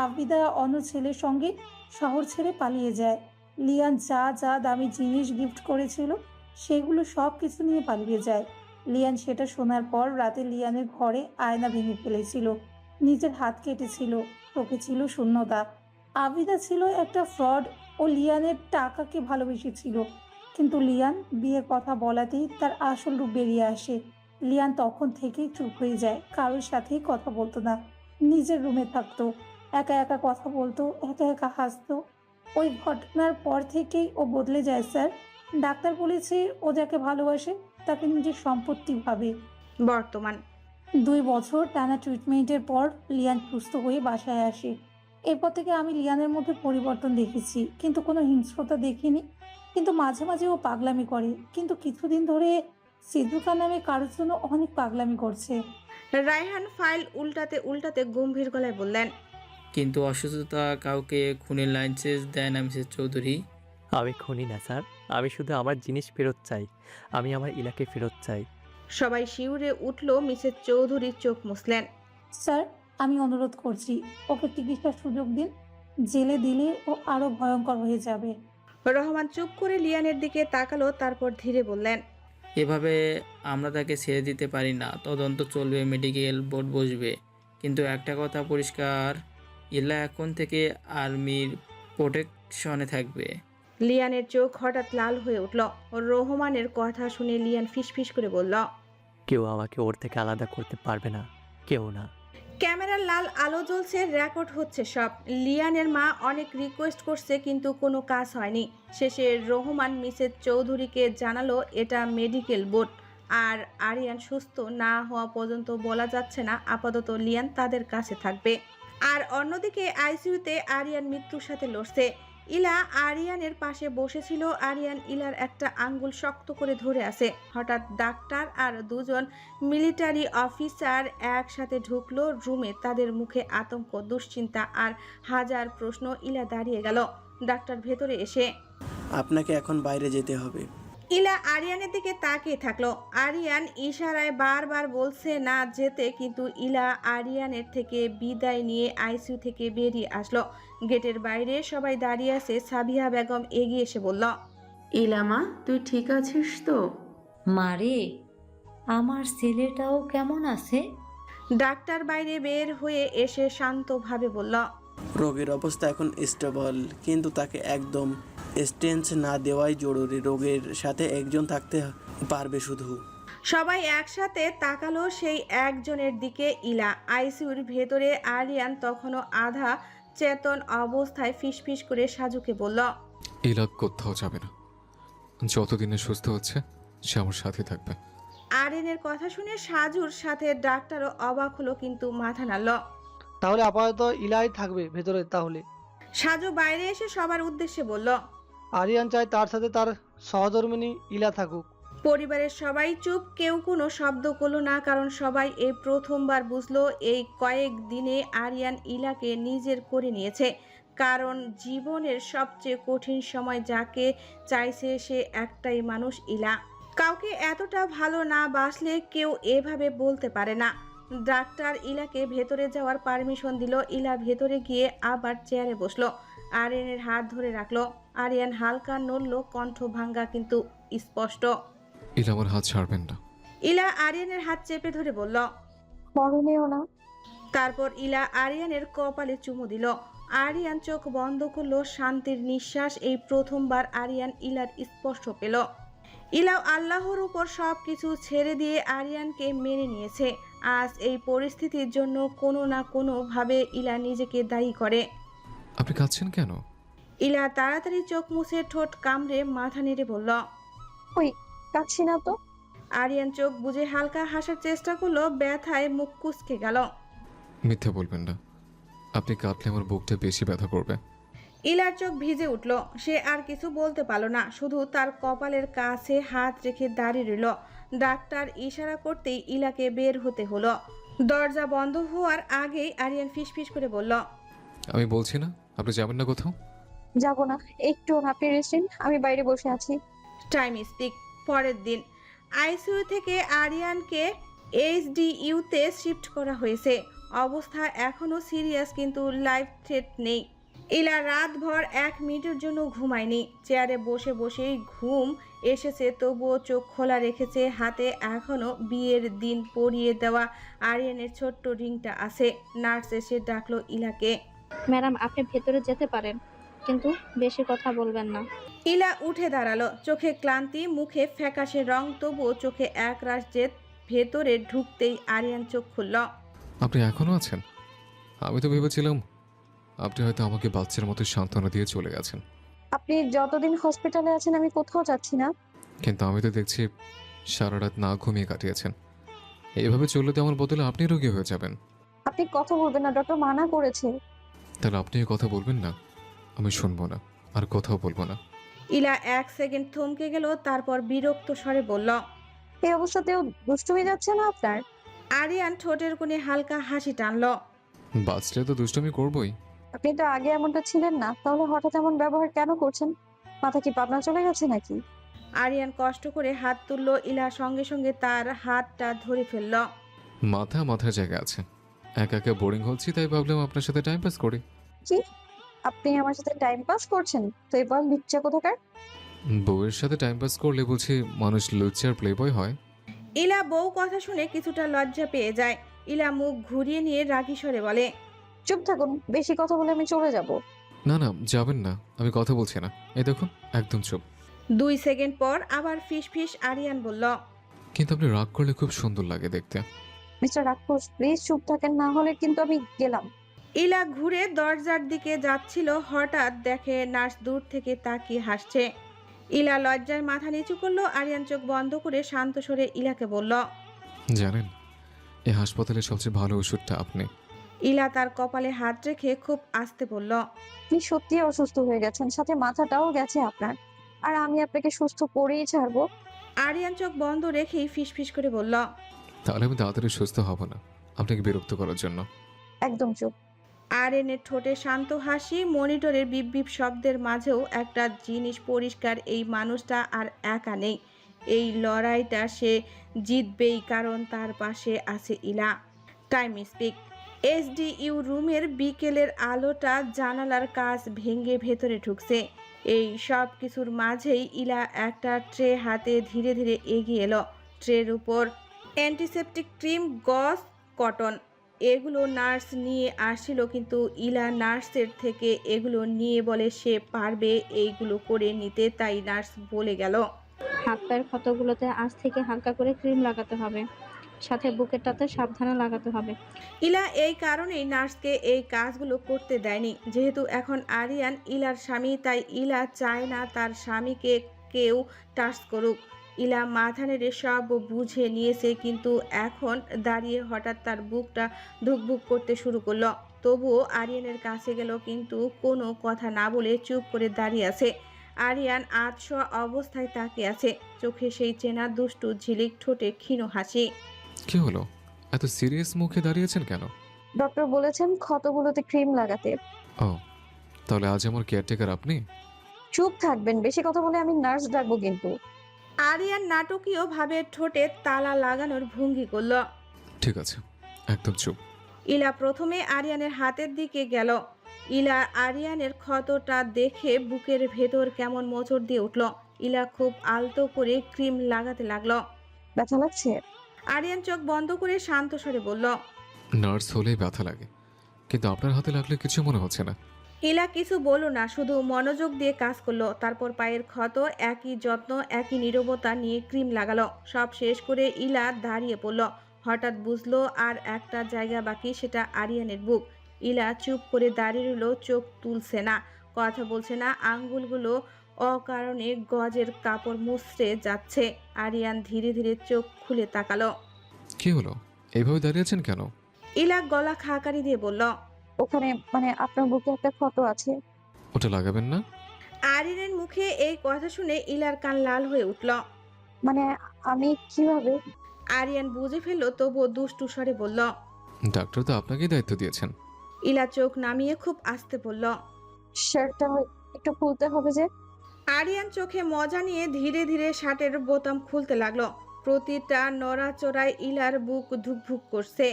L: আবিদা অন্য ছেলের সঙ্গে শহর ছেড়ে পালিয়ে যায়। লিয়ান যা যা দামি জিনিস গিফট করেছিল সেগুলো সব কিছু নিয়ে পালিয়ে যায়। লিয়ান সেটা শোনার পর রাতে লিয়ানের ঘরে আয়না ভেঙে ফেলেছিল, নিজের হাত কেটেছিল, চোখে ছিল শূন্যতা। আবিদা ছিল একটা ফ্রড, ও লিয়ানের টাকাকে ভালোবেসেছিল, কিন্তু লিয়ান বিয়ের কথা বলাতেই তার আসল রূপ বেরিয়ে আসে। লিয়ান তখন থেকেই চুপ হয়ে যায়, কারোর সাথেই কথা বলতো না, নিজের রুমে থাকতো, একা একা কথা বলতো, একা একা হাসতো। ওই ঘটনার পর থেকেই ও বদলে যায় স্যার। ডাক্তার বলেছে ও যাকে ভালোবাসে তাকে নিজের সম্পত্তি ভাবে।
B: বর্তমান
L: 2 বছর টানা ট্রিটমেন্টের পর লিয়ান সুস্থ হয়ে বাসায় আসে। এরপর থেকে আমি লিয়ানের মধ্যে পরিবর্তন দেখেছি, কিন্তু কোনো হিংস্রতা দেখিনি। কিন্তু মাঝে মাঝে ও পাগলামি করে, কিন্তু কিছুদিন ধরে সিদ্ধুকা নামে কারোর জন্য অনেক পাগলামি করছে।
B: রায়হান ফাইল উল্টাতে উল্টাতে গম্ভীর গলায় বললেন,
R: কিন্তু অসুস্থতা কাউকে খুনের লাইসেন্স দেয় না মিসেস চৌধুরী।
N: আমি খুনি না স্যার, আমি শুধু আমার জিনিস ফেরত চাই। আমি আমার ইলাকে ফেরত চাই।
B: সবাই শিউরে উঠল। মিসেস চৌধুরী চোখ মুছলেন।
L: স্যার, আমি অনুরোধ করছি ওকে চিকিৎসার সুযোগ দিন। জেলে দিলে ও আরো ভয়ঙ্কর হয়ে যাবে।
B: রহমান চুপ করে লিয়ানের দিকে তাকালো, তারপর ধীরে বললেন,
R: এভাবে আমরা তাকে ছেড়ে দিতে পারি না। তদন্ত চলবে, মেডিকেল বোর্ড বসবে, কিন্তু একটা কথা পরিষ্কার, ইলা এখন থেকে আর্মির প্রোটেকশনে থাকবে।
B: লিয়ানের চোখ হঠাৎ লাল হয়ে উঠল। রহমানের কথা শুনে লিয়ান ফিসফিস করে বলল,
N: কেউ আমাকে ওর থেকে আলাদা করতে পারবে না, কেউ না।
B: ক্যামেরার লাল আলো জ্বলছে, রেকর্ড হচ্ছে সব। লিয়ানের মা অনেক রিকোয়েস্ট করছে, কিন্তু কোনো কাজ হয়নি। শেষে রহমান মিসেস চৌধুরীকে জানালো এটা মেডিকেল বোর্ড, আর আরিয়ান সুস্থ না হওয়া পর্যন্ত বলা যাচ্ছে না আপাতত লিয়ান তাদের কাছে থাকবে। আর অন্যদিকে আইসিইউতে আরিয়ান মৃত্যুর সাথে লড়ছে। ইলা আরিয়ানের পাশে বসেছিল। আরিয়ান ইলার একটা আঙ্গুল শক্ত করে ধরে আছে। হঠাৎ ডাক্তার আর দুজন মিলিটারি অফিসার একসাথে ঢুকলো রুমে। তাদের মুখে আতঙ্ক, দুশ্চিন্তা আর হাজার প্রশ্ন। ইলা দাঁড়িয়ে গেল। ডাক্তার ভেতরে এসে,
O: আপনাকে এখন বাইরে যেতে হবে।
B: ইলা আরিয়ানের দিকে তাকিয়ে থাকলো। আরিয়ান ইশারায় বারবার বলছে না যেতে, কিন্তু ইলা আরিয়ানের থেকে বিদায় নিয়ে আইসিইউ থেকে বেরিয়ে আসলো। গেটের বাইরে সবাই দাঁড়িয়ে আছে। সাবিহা বেগম এগিয়ে এসে বলল,
Q: ইলামা, তুই ঠিক আছিস তো?
J: মারে, আমার ছেলেটাও কেমন আছে?
B: ডাক্তার বাইরে বের হয়ে এসে শান্তভাবে বলল,
O: রোগীর অবস্থা এখন স্টেবল, কিন্তু তাকে একদম স্টেন্স না দেওয়াই জরুরি। রোগের সাথে একজন থাকতে পারবে শুধু।
B: সবাই একসাথে তাকালো সেই একজনের দিকে। ইলা আইসিইউর ভেতরে। আরিয়ান তখনও আধা চেতন অবস্থায় ফিসফিস করে সাজুকে বলল,
A: ইলা কোথাও যাবে না, যতদিনে সুস্থ হচ্ছে সে আমার সাথে থাকবে।
B: আরিয়ানের কথা শুনে সাজুর সাথে ডাক্তারও অবাক হলো, কিন্তু মাথা নাড়ল।
E: তাহলে আপাতত ইলাই থাকবে ভেতরে। তাহলে
B: সাজু বাইরে এসে সবার উদ্দেশ্যে বলল,
E: আরিয়ান চায় তার সাথে তার সহধর্মিণী ইলা থাকুক।
B: পরিবারের সবাই চুপ, কেউ কোনো শব্দ করলো না, কারণ সবাই এই প্রথমবার বুঝলো এই কয়েক দিনে আরিয়ান ইলাকে নিজের করে নিয়েছে। কারণ জীবনের সবচেয়ে কঠিন সময় যাকে চাইছে সে একটাই মানুষ, ইলা। কাউকে এতটা ভালো না বাসলে কেউ এভাবে বলতে পারে না। ডাক্তার ইলাকে ভেতরে যাওয়ার পারমিশন দিল। ইলা ভেতরে গিয়ে আবার চেয়ারে বসলো। আরিয়ানের হাত ধরে রাখলো। আরিয়ান হালকা নড়ল, কণ্ঠ ভাঙ্গা কিন্তু স্পষ্ট,
A: ইলা আমার হাত ছাড়বেন না।
B: ইলা আরিয়ানের হাত চেপে ধরে বলল,
F: মরণেও না।
B: তারপর ইলা আরিয়ানের কপালে চুমু দিল। আরিয়ান চোখ বন্ধ করলো। শান্তির নিঃশ্বাস। এই প্রথমবার আরিয়ান ইলার স্পর্শ পেল। ইলাও আল্লাহর উপর সব কিছু ছেড়ে দিয়ে আরিয়ানকে মেনে নিয়েছে। আজ এই পরিস্থিতির জন্য কোনো না কোনোভাবে ইলা নিজেকে দায়ী করে।
A: আপনি কাঁদছেন কেন?
B: ইলা তাড়াতাড়ি চোখ মুছে ঠোঁট কামড়ে মাথা নেড়ে বলল,
F: ওই কাচ্ছি না তো।
B: আরিয়ান চোখ বুজে হালকা হাসার চেষ্টা করলো। ব্যথায় মুখ কুঁচকে গেল।
A: মিথ্যে বলবেন না, আপনি কাঁদলে আমার বুকটা বেশি ব্যথা করবে।
B: ইলার চোখ ভিজে উঠল। সে আর কিছু বলতে পারল না, শুধু তার কপালের কাছে হাত রেখে দাঁড়িয়ে রইল। ডাক্তার ইশারা করতেই ইলাকে বের হতে হলো। দরজা বন্ধ হওয়ার আগেই আরিয়ান ফিসফিস করে বলল,
A: আমি বলছি না আপনি যাবেন না কোথাও।
F: যাবো না, একটু আপনি রেস্ট নিন, আমি বাইরে বসে আছি।
B: Time speak. পরের দিন আইসিইউ থেকে আরিয়ানকে এইচডিইউতে শিফট করা হয়েছে। অবস্থা এখনও সিরিয়াস, কিন্তু লাইফ থ্রেট নেই। ইলা রাতভর 1 মিনিটের জন্য ঘুমায়নি। চেয়ারে বসে বসেই ঘুম এসেছে, তবুও চোখ খোলা রেখেছে। হাতে এখনও বিয়ের দিন পরিয়ে দেওয়া আরিয়ানের ছোট্ট রিংটা আছে। নার্স এসে ডাকলো ইলাকে।
G: ম্যাডাম, আপনি ভেতরে যেতে পারেন, কিন্তু বেশি কথা বলবেন না।
B: ইলা উঠে দাঁড়ালো, চোখে ক্লান্তি, মুখে ফ্যাকাশে রং, তবুও চোখে একরাশ জেদ। ভেতরে ঢুকতেই আরিয়ান চোখ খুলল।
A: আপনি এখনো আছেন? আমি তো ভেবেছিলাম আপনি হয়তো আমাকে বাচ্চার মতো সান্ত্বনা দিয়ে চলে গেছেন।
F: আপনি যতদিন হসপিটালে আছেন আমি কোথাও যাচ্ছি না।
A: কিন্তু আমি তো দেখছি সারা রাত না ঘুমিয়ে কাটিয়েছেন। এইভাবে চললে তো আমার বদলে আপনি রোগী হয়ে যাবেন।
F: আপনি কথা বলবেন না, ডক্টর মানা করেছে।
A: তাহলে আপনিও কথা বলবেন না? আমি শুনবো না, আর কথাও বলবো না।
B: ইলা 1 সেকেন্ড থমকে গেল, তারপর বিরক্ত স্বরে বলল,
F: এই অবস্থাতেও দুষ্টু হয়ে যাচ্ছে না আপনার?
B: আরিয়ান ঠোঁটের কোণে হালকা হাসি টানল।
A: বাঁচলে তো দুষ্টুমি করবোই।
F: আপনি তো আগে এমনটা ছিলেন না, তাহলে হঠাৎ এমন ব্যবহার কেন করছেন? মাথা কি পাবনা চলে গেছে নাকি?
B: আরিয়ান কষ্ট করে হাত তুলল। ইলা সঙ্গে সঙ্গে তার হাতটা ধরে ফেলল।
A: মাথার জায়গা আছে। একা একা বোরিং হচ্ছি, তাই ভাবলাম আপনার সাথে টাইম পাস করি।
F: কি? আপনি আমার সাথে টাইম পাস করছেন? তো এবার লিচ্ছা কোথাকার?
A: বউয়ের সাথে টাইম পাস করলে বুঝি মানুষ লুচ্চার প্লেবয় হয়?
B: ইলা বউ কথা শুনে কিছুটা লজ্জা পেয়ে যায়। ইলা মুখ ঘুরিয়ে নিয়ে রাগী স্বরে বলে,
F: চুপ থাকুন, বেশি কথা বলে আমি চলে যাব।
A: না না, যাবেন না, আমি কথা বলছি না। এই দেখুন, একদম চুপ।
B: 2 সেকেন্ড পর আবার ফিস ফিস আরিয়ান বলল,
A: কিন্তু আপনি রাগ করলে খুব সুন্দর লাগে দেখতে।
F: মিস্টার রাক্ষস, প্লিজ চুপ থাকেন, না হলে কিন্তু আমি গেলাম।
B: ইলা ঘুরে দরজার দিকে যাচ্ছিল, হঠাৎ দেখে নার্স দূর থেকে তাকিয়ে হাসছে। ইলা লজ্জায় মাথা নিচু করলো। আরিয়ান চোখ বন্ধ করে শান্ত স্বরে ইলাকে বলল,
A: জানেন, এই হাসপাতালের সবচেয়ে ভালো ওষুধটা আপনি।
B: ইলা তার কপালে হাত রেখে খুব আস্তে বলল,
F: আপনি সত্যি অসুস্থ হয়ে গেছেন, সাথে মাথাটাও গেছে আপনার, আর আমি আপনাকে সুস্থ করেই ছাড়বো।
B: আরিয়ান চোখ বন্ধ রেখেই ফিসফিস করে বলল,
A: তাহলে আমি তাড়াতাড়ি সুস্থ হব না আপনাকে বিরক্ত করার জন্য।
F: একদম চুপ।
B: আরিয়ানের ঠোঁটে শান্ত হাসি, মনিটরের বিপ বিপ শব্দের মাঝেও একটা জিনিস পরিষ্কার, এই মানুষটা আর একা নেই। এই লড়াইটা সে জিতবেই, কারণ তার পাশে আছে ইলা। Time speak. এইচডিইউ রুমের বিকেলের আলোটা জানালার কাচ ভেঙে ভেতরে ঢুকছে। এই সব কিছুর মাঝেই ইলা একটা ট্রে হাতে ধীরে ধীরে এগিয়ে এলো। ট্রের উপর অ্যান্টিসেপটিক ক্রিম, গজ, কটন, এগুলো নার্স নিয়ে আসছিল, কিন্তু ইলা নার্সের থেকে এগুলো নিয়ে বলে সে পারবে এইগুলো করে নিতে, তাই নার্স বলে গেল,
G: হাত পায়ের ক্ষতগুলোতে আজ থেকে হালকা করে ক্রিম লাগাতে হবে, সাথে বুকেরটাতে সাবধানে লাগাতে হবে।
B: ইলা এই কারণেই নার্সকে এই কাজগুলো করতে দেয়নি। যেহেতু এখন আরিয়ান ইলার স্বামী, তাই ইলা চায় না তার স্বামীকে কেউ টাচ করুক। ইলা মাথা নেড়ে সব বুঝে নিয়েছে, কিন্তু এখন দাঁড়িয়ে হঠাৎ তার বুকটা ধুকভুক করতে শুরু করলো। তবুও আরিয়ানের কাছে গেল, কিন্তু কোনো কথা না বলে চুপ করে দাঁড়িয়ে আছে। আরিয়ান আধশোয়া অবস্থায় তাকিয়ে আছে, চোখে সেই চেনা দুষ্টু ঝিলিক, ঠোঁটে ক্ষীণ হাসি।
A: কি হলো, এত সিরিয়াস মুখে দাঁড়িয়েছেন কেন?
F: ডক্টর বলেছেন ক্ষতগুলোতে ক্রিম লাগাতে।
A: ও, তাহলে আজ আমার কেয়ারটেকার আপনি?
F: চুপ থাকবেন, বেশি কথা বলে আমি নার্স ডাকবো কিন্তু।
B: আরিয়ান নাটকীয় ভাবে ঠোঁটে তালা লাগানোর ভঙ্গি করল।
A: ঠিক আছে, একদম চুপ।
B: ইলা প্রথমে আরিয়ানের হাতের দিকে গেল। ইলা আরিয়ানের ক্ষতটা দেখে বুকের ভেতর কেমন মোচড় দিয়ে উঠল। ইলা খুব আলতো করে ক্রিম লাগাতে লাগলো।
F: ব্যথা লাগছে?
B: আরিয়ান চোখ বন্ধ করে শান্ত স্বরে বলল,
A: নার্স হলেই ব্যথা লাগে, কিন্তু আপনার হাতে লাগলে কিছু মনে হচ্ছে না।
B: ইলা কিছু বলল না, শুধু মনোযোগ দিয়ে কাজ করলো। তারপর পায়ের ক্ষত, একই যত্ন, একই নীরবতা নিয়ে ক্রিম লাগালো। সব শেষ করে ইলা দাঁড়িয়ে পড়ল। হঠাৎ বুঝলো আর একটা জায়গা বাকি, সেটা আরিয়ানের বুক। ইলা চুপ করে দাঁড়িয়ে রইল, চোখ তুলছে না, কথা বলছে না। আঙ্গুলগুলো অকারণে গজের কাপড় মুছড়ে যাচ্ছে। আরিয়ান ধীরে ধীরে চোখ খুলে তাকালো।
A: কি হলো, এইভাবে দাঁড়িয়েছেন কেন?
B: ইলা গলা খাকারি দিয়ে বলল,
F: ওখানে মানে আপনার বুকে একটা ক্ষত আছে।
A: ওটা লাগাবেন না?
B: আরিয়ানের মুখে এই কথা শুনে ইলার কান লাল হয়ে উঠল।
F: মানে আমি কিভাবে?
B: আরিয়ান বুঝে ফেললো, তবুও দুষ্টু স্বরে বলল,
A: ডাক্তার তো আপনাকেই দায়িত্ব দিয়েছেন।
B: ইলা চোখ নামিয়ে খুব আস্তে বলল,
F: শার্টটা একটু খুলতে হবে যে।
B: আরিয়ান চোখে মজা নিয়ে ধীরে ধীরে শার্টের বোতাম খুলতে লাগলো। প্রতিটা নড়াচড়ায় ইলার বুক ধুকভুক করছে।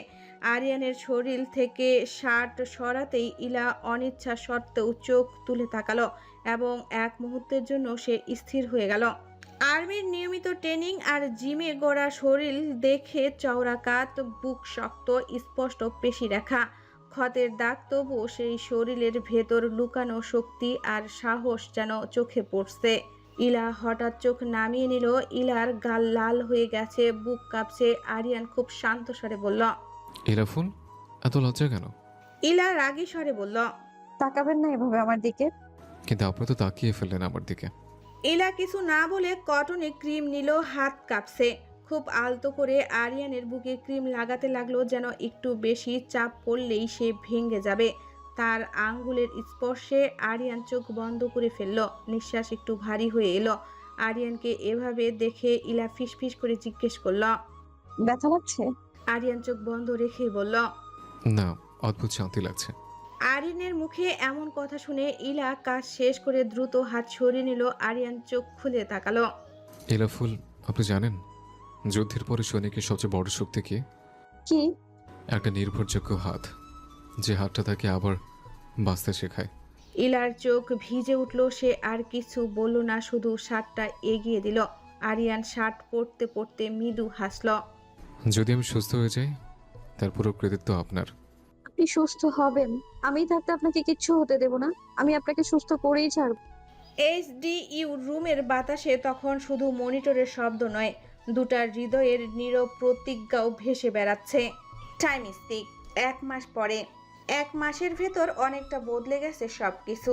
B: আরিয়ানের শরীর থেকে শার্ট সরাতেই ইলা অনিচ্ছা সত্ত্বেও চোখ তুলে তাকালো এবং এক মুহূর্তের জন্য সে স্থির হয়ে গেল। আর্মির নিয়মিত ট্রেনিং আর জিমে গড়া শরীর দেখে চওড়া কাত, বুক শক্ত, স্পষ্ট পেশি রেখা, ক্ষতের দাগ, তবুও সেই শরীরের ভেতর লুকানো শক্তি আর সাহস যেন চোখে পড়ছে। ইলা হঠাৎ চোখ নামিয়ে নিল। ইলার গাল লাল হয়ে গেছে, বুক কাঁপছে। আরিয়ান খুব শান্ত স্বরে বলল,
A: ইরাফুল, এত লজ্জা কেন?
B: ইলা রাগী স্বরে বলল,
F: তাকাবেন না এভাবে আমার দিকে।
A: কিন্তু আপনি তো তাকিয়ে ফেললেন আমার দিকে।
B: ইলা কিছু না বলে কটনে ক্রিম নিল, হাত কাঁপছে। খুব আলতো করে আরিয়ানের বুকে ক্রিম লাগাতে লাগলো, যেন একটু বেশি চাপ পড়লেই সে ভেঙে যাবে। তার আঙ্গুলের স্পর্শে আরিয়ান চোখ বন্ধ করে ফেলল, নিঃশ্বাস একটু ভারী হয়ে এলো। আরিয়ানকে এভাবে দেখে ইলা ফিসফিস করে জিজ্ঞেস করল,
F: ব্যথা লাগছে?
B: আরিয়ান চোখ বন্ধ রেখেই বলল,
A: না, অদ্ভুত শান্তি লাগছে।
B: আরিয়ানের মুখে এমন কথা শুনে ইলা কাজ শেষ করে দ্রুত হাত সরিয়ে নিল। আরিয়ান চোখ খুলে তাকালো।
A: ইরাফুল, আপনি জানেন যুদ্ধের পরে সৈনিকের সবচেয়ে বড় শক্তি কি?
F: কি?
A: একটা নির্ভরযোগ্য হাত, যে হাতটা তাকে আবার বাঁচতে শেখায়।
B: ইলার চোখ ভিজে উঠল। সে আর কিছু বলল না, শুধু শার্টটা এগিয়ে দিল। আরিয়ান শার্ট পরতে পরতে মৃদু হাসল।
A: যদি আমি সুস্থ হয়ে যাই, তার পুরো কৃতিত্ব আপনার।
F: আপনি সুস্থ হবেন, আমি থাকতে আপনাকে কিচ্ছু হতে দেব না। আমি আপনাকে সুস্থ করেই ছাড়ব।
B: এইচডিইউ রুমের বাতাসে তখন শুধু মনিটরের শব্দ নয়, দুটার হৃদয়ের নীরব প্রতিজ্ঞাও ভেসে বেড়াচ্ছে। টাইম স্টিক 1 মাস পরে। 1 মাসের ভেতর অনেকটা বদলে গেছে সবকিছু।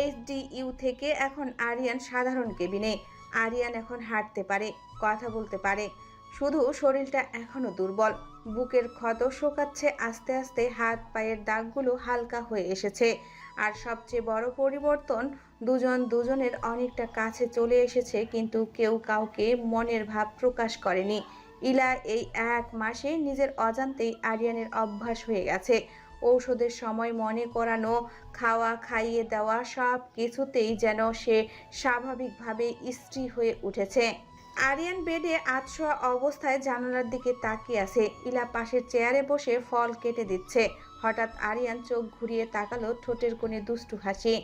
B: এইচডিইউ থেকে এখন আরিয়ান সাধারণ কেবিনে। আরিয়ান এখন হাঁটতে পারে, কথা বলতে পারে, শুধু শরীরটা এখনো দুর্বল। বুকের ক্ষত শোকাচ্ছে আস্তে আস্তে, হাত পায়ের দাগগুলো হালকা হয়ে এসেছে। আর সবচেয়ে বড় পরিবর্তন, দুজন দুজনের অনেকটা কাছে চলে এসেছে, কিন্তু কেউ কাউকে মনের ভাব প্রকাশ করেনি। ইলা এই 1 মাসে নিজের অজান্তেই আরিয়ানের অভ্যাস হয়ে গেছে। ঔষধের সময় মনে করানো, খাওয়া, খাইয়ে দেওয়া, সব কিছুতেই যেন সে স্বাভাবিকভাবে স্ত্রী হয়ে উঠেছে। আরিয়ান বেডে আধশোয়া অবস্থায় জানালার দিকে তাকিয়ে আছে। ইলা পাশের চেয়ারে বসে ফল কেটে দিচ্ছে। হঠাৎ আরিয়ান চোখ ঘুরিয়ে তাকালো, ঠোঁটের কোণে দুষ্টু হাসি।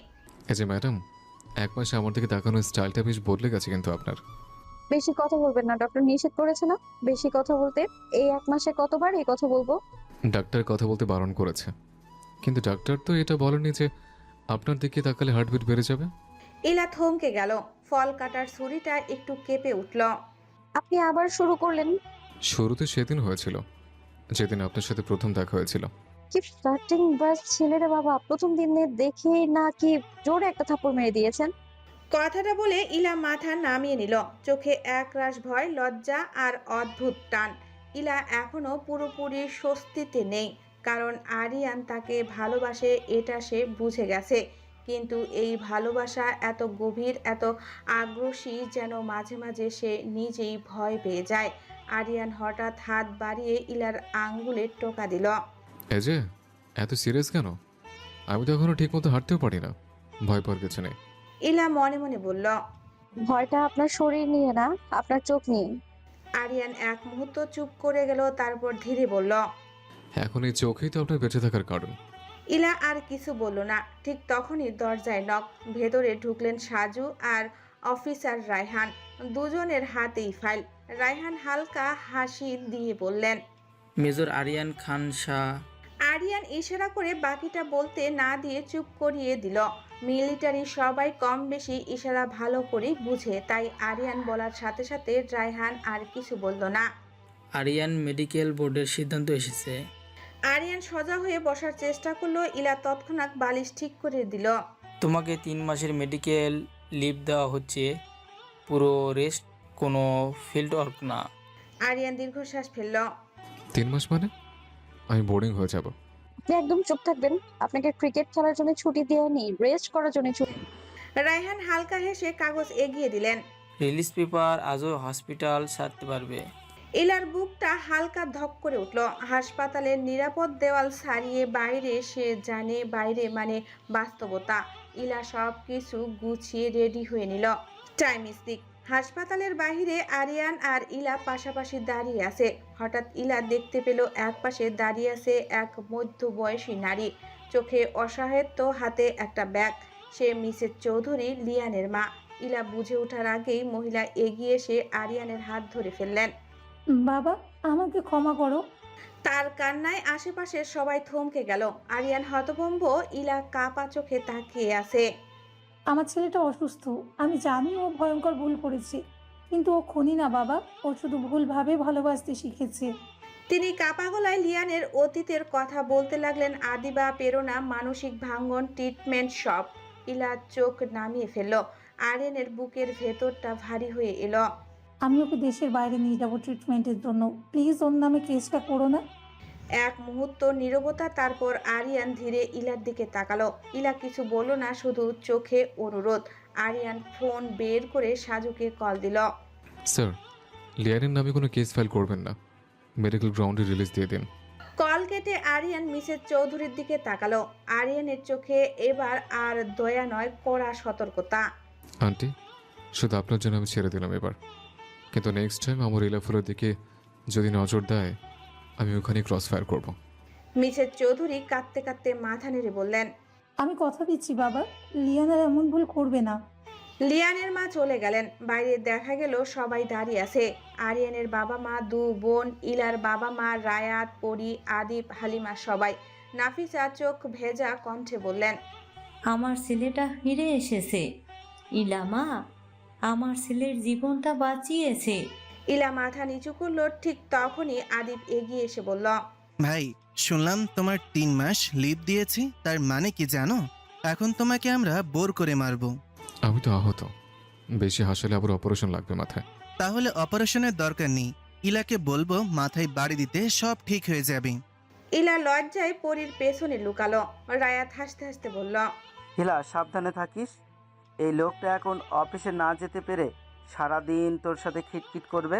A: এই যে ম্যাডাম, 1 মাসে আমার দিকে তাকানোর স্টাইলটা বেশ বদলে গেছে কিন্তু আপনার।
F: বেশি কথা বলবেন না, ডক্টর নিষেধ করেছে না বেশি কথা বলতে। এই 1 মাসে কতবার এই কথা বলবো?
A: ডাক্তার কথা বলতে বারণ করেছে, কিন্তু ডাক্তার তো এটা বলেনি যে আপনার দিকে তাকালে হার্টবিট বেড়ে যাবে।
B: ইলা থমকে গেল। ফল কাটার ছুরিটা একটু কেঁপে উঠল।
F: আপনি আবার শুরু করলেন?
A: শুরুতে সেদিন হয়েছিল, যেদিন আপনার সাথে প্রথম দেখা হয়েছিল।
F: কি ফ্লার্টিং বাস ছেলেরা বাবা! প্রথম দিনে দেখে নাকি জোরে একটা থাপ্পড় মেরে দিয়েছেন?
B: কথাটা বলে ইলা মাথা নামিয়ে নিল। চোখে একরাশ ভয়, লজ্জা আর অদ্ভুত টান। ইলা এখনো পুরোপুরি স্বস্তিতে নেই, কারণ আরিয়ান তাকে ভালোবাসে এটা সে বুঝে গেছে। কিন্তু এই ভালোবাসা এত গভীর, এত আগ্রাসী যেন মাঝে মাঝে সে নিজেই ভয় পেয়ে যায়। আরিয়ান হঠাৎ হাত বাড়িয়ে ইলার আঙ্গুলে টোকা দিল।
A: এই যে, এত সিরিয়াস কেন? আমি তো এখনো ঠিক মতো হাঁটতেও পারি না। ভয় পাওয়ার কিছু নেই।
B: ইলা মনে মনে বলল,
F: ভয়টা আপনার শরীর নিয়ে না, আপনার চোখ নিয়ে।
B: আরিয়ান এক মুহূর্ত চুপ করে গেল, তারপর ধীরে বলল,
A: এখন এই চোখেই তো আপনার বেঁচে থাকার কারণ।
B: ইলা আর কিছু বলল না। ঠিক তখনই দরজায় নক। ভেতরে ঢুকলেন সাজু আর অফিসার রায়হান, দুজনের হাতেই ফাইল। রায়হান হালকা হাসি দিয়ে বললেন,
R: মেজর আরিয়ান খান শাহ।
B: আরিয়ান ইশারা করে বাকিটা বলতে না দিয়ে চুপ করিয়ে দিল। মিলিটারি সবাই কম বেশি ইশারা ভালো করে বুঝে, তাই আরিয়ান বলার সাথে সাথে রায়হান আর কিছু বলল না।
R: আরিয়ান মেডিকেল বোর্ডের সিদ্ধান্ত এসেছে।
B: আরিয়ান সোজা হয়ে বসার চেষ্টা করলো। ইলা তৎক্ষণাৎ বালিশ ঠিক করে দিল।
R: তোমাকে 3 মাসের মেডিকেল লিভ দেওয়া হচ্ছে, পুরো রেস্ট, কোনো ফিল্ড ওয়ার্ক না।
B: আরিয়ান দীর্ঘশ্বাস ফেলল।
A: 3 মাস মানে? আমি বোরিং হয়ে যাব।
F: আপনি একদম চুপ থাকবেন। আপনাকে ক্রিকেট খেলার জন্য ছুটি দেয়া নেই, রেস্ট করার জন্য ছুটি।
B: রায়হান হালকা হেসে কাগজ এগিয়ে দিলেন।
R: রিলিজ পেপার, আজও হসপিটাল ছাড়তে পারবে।
B: ইলার বুকটা হালকা ধক করে উঠল। হাসপাতালের নিরাপদ দেওয়াল ছাড়িয়ে বাইরে, সে জানে বাইরে মানে বাস্তবতা। ইলা সব কিছু গুছিয়ে রেডি হয়ে নিল। টাইম স্টিক হাসপাতালের বাইরে আরিয়ান আর ইলা পাশাপাশি দাঁড়িয়ে আছে। হঠাৎ ইলা দেখতে পেল একপাশে দাঁড়িয়ে আছে এক মধ্যবয়সী নারী, চোখে অসহায়ত্ব, হাতে একটা ব্যাগ। সে মিসেস চৌধুরী, লিয়ানের মা। ইলা বুঝে ওঠার আগেই মহিলা এগিয়ে এসে আরিয়ানের হাত ধরে ফেললেন।
L: বাবা, আমাকে ক্ষমা করো।
B: তার কান্নায় আশেপাশের সবাই থমকে গেল। আরিয়ান হতভম্ব, ইলা কাপা চোখে তাকিয়ে আছে।
L: আমার ছেলেটা অসুস্থ, আমি জানি ও ভয়ঙ্কর ভুল করেছে, কিন্তু ও খুনি না বাবা, ও শুধু ভুলভাবে ভালোবাসতে শিখেছে।
B: তিনি কাপা গলায় লিয়ানের অতীতের কথা বলতে লাগলেন। আদিবা, প্রেরণা, মানসিক ভাঙন, ট্রিটমেন্ট সব। ইলা চোখ নামিয়ে ফেলল। আরিয়ানের বুকের ভেতরটা ভারী হয়ে এলো।
L: আমি ওকে দেশের বাইরে নিয়ে যাবো ট্রিটমেন্টের জন্য, প্লিজ ওর নামে কেসটা করো না।
B: এক মুহূর্ত নীরবতা, তারপর আরিয়ান ধীরে ইলার দিকে তাকালো। ইলা কিছু বলল না, শুধু চোখে অনুরোধ। আরিয়ান ফোন বের করে সাজুকে কল দিল।
A: স্যার, লিয়ানের নামে কোনো কেস ফাইল করবেন না, মেডিকেল গ্রাউন্ডে রিলিজ দিয়ে দিন।
B: কল কেটে আরিয়ান মিসেস চৌধুরীর দিকে তাকালো। আরিয়ানের চোখে এবার আর দয়া নয়, কড়া সতর্কতা।
A: আন্টি, শুধু আপনার জন্য আমি ছেড়ে দিলাম এবার, কিন্তু নেক্সট টাইম আমার ইলাফুলের দিকে যদি নজর দেয় আমি ওখানে ক্রস ফায়ার করব।
B: মিসেস চৌধুরী কাঁদতে কাঁদতে মাথা নেড়ে বললেন,
L: আমি কথা দিচ্ছি বাবা, লিয়ানার এমন ভুল করবে না।
B: লিয়ানের মা চলে গেলেন। বাইরে দেখা গেল সবাই দাঁড়িয়ে আছে। আরিয়ানের বাবা মা, দু বোন, ইলার বাবা মা, রায়াত, পরি, আদিপ, হালিমা, সবাই। নাফিসা চোখ ভেজা কণ্ঠে বললেন,
J: আমার ছেলেটা ফিরে এসেছে। ইলামা আমার ছেলের জীবনটা বাঁচিয়েছে।
B: ইলা মাথা নিচু করলো। ঠিক তখনই আদিপ এগিয়ে এসে বলল,
S: ভাই, শুনলাম তোমার 3 মাস লিভ দিয়েছি, তার মানে কি জানো? এখন তোমাকে আমরা বোর করে মারবো।
A: আমি তো আহত, বেশি হাসলে আবার অপারেশন লাগবে মাথায়।
S: তাহলে অপারেশনের দরকার নেই, ইলাকে বলবো মাথায় বাড়ি দিতে, সব ঠিক হয়ে যাবে।
B: ইলা লজ্জায় পরির পেছনে লুকালো। রায়াত হাসতে হাসতে বলল,
T: ইলা, সাবধানে থাকিস। এই লোকটা এখন অফিসে না যেতে পেরে সারাদিন তোর সাথে খিটখিট করবে।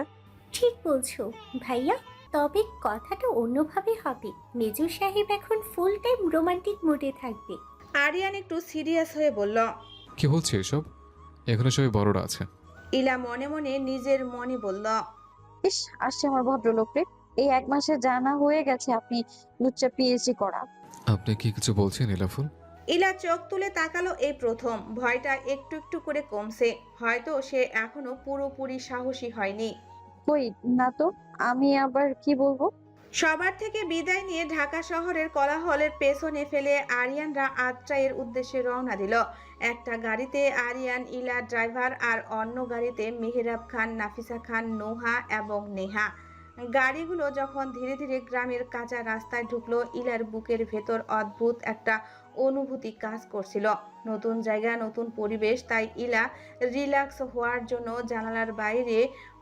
U: ঠিক বলছো ভাইয়া, তবে কথাটা অন্যভাবে হবে। মেজর সাহেব এখন ফুল টাইম রোমান্টিক মুডে থাকবে।
B: আরিয়ান একটু সিরিয়াস হয়ে বলল,
A: কি বলছে এসব? এখানে সবাই বড়রা আছে।
B: ইলা মনে মনে নিজের মনে বলল,
F: ইস, আসছে আমার ভদ্রলোকরে। এই 1 মাসে জানা হয়ে গেছে আপনি লুচ্চা পিএইচডি করা।
A: আপনি কি কিছু বলছেন ইলাফুল?
B: ইলা চোখ তুলে তাকালো। এই প্রথম। ভয়টা একটু একটু করে কমছে। হয়তো সে এখনো পুরোপুরি সাহসী হয়নি।
F: কই না তো, আমি আবার কি বলবো?
B: সবার থেকে বিদায় নিয়ে ঢাকা শহরের কোলাহলের পেছনে ফেলে আরিয়ানরা আত্রাইয়ের উদ্দেশ্যে রওনা দিল। একটা গাড়িতে আরিয়ান, ইলা ড্রাইভার, আর অন্য গাড়িতে মেহেরাব খান, নাফিসা খান, নোহা এবং নেহা। গাড়িগুলো যখন ধীরে ধীরে গ্রামের কাঁচা রাস্তায় ঢুকলো, ইলার বুকের ভেতর অদ্ভুত একটা অনুভূতি কাজ করছিল। নতুন জায়গা, নতুন পরিবেশ, তাই ইলা রিল্যাক্স হওয়ার জন্য জানালার বাইরে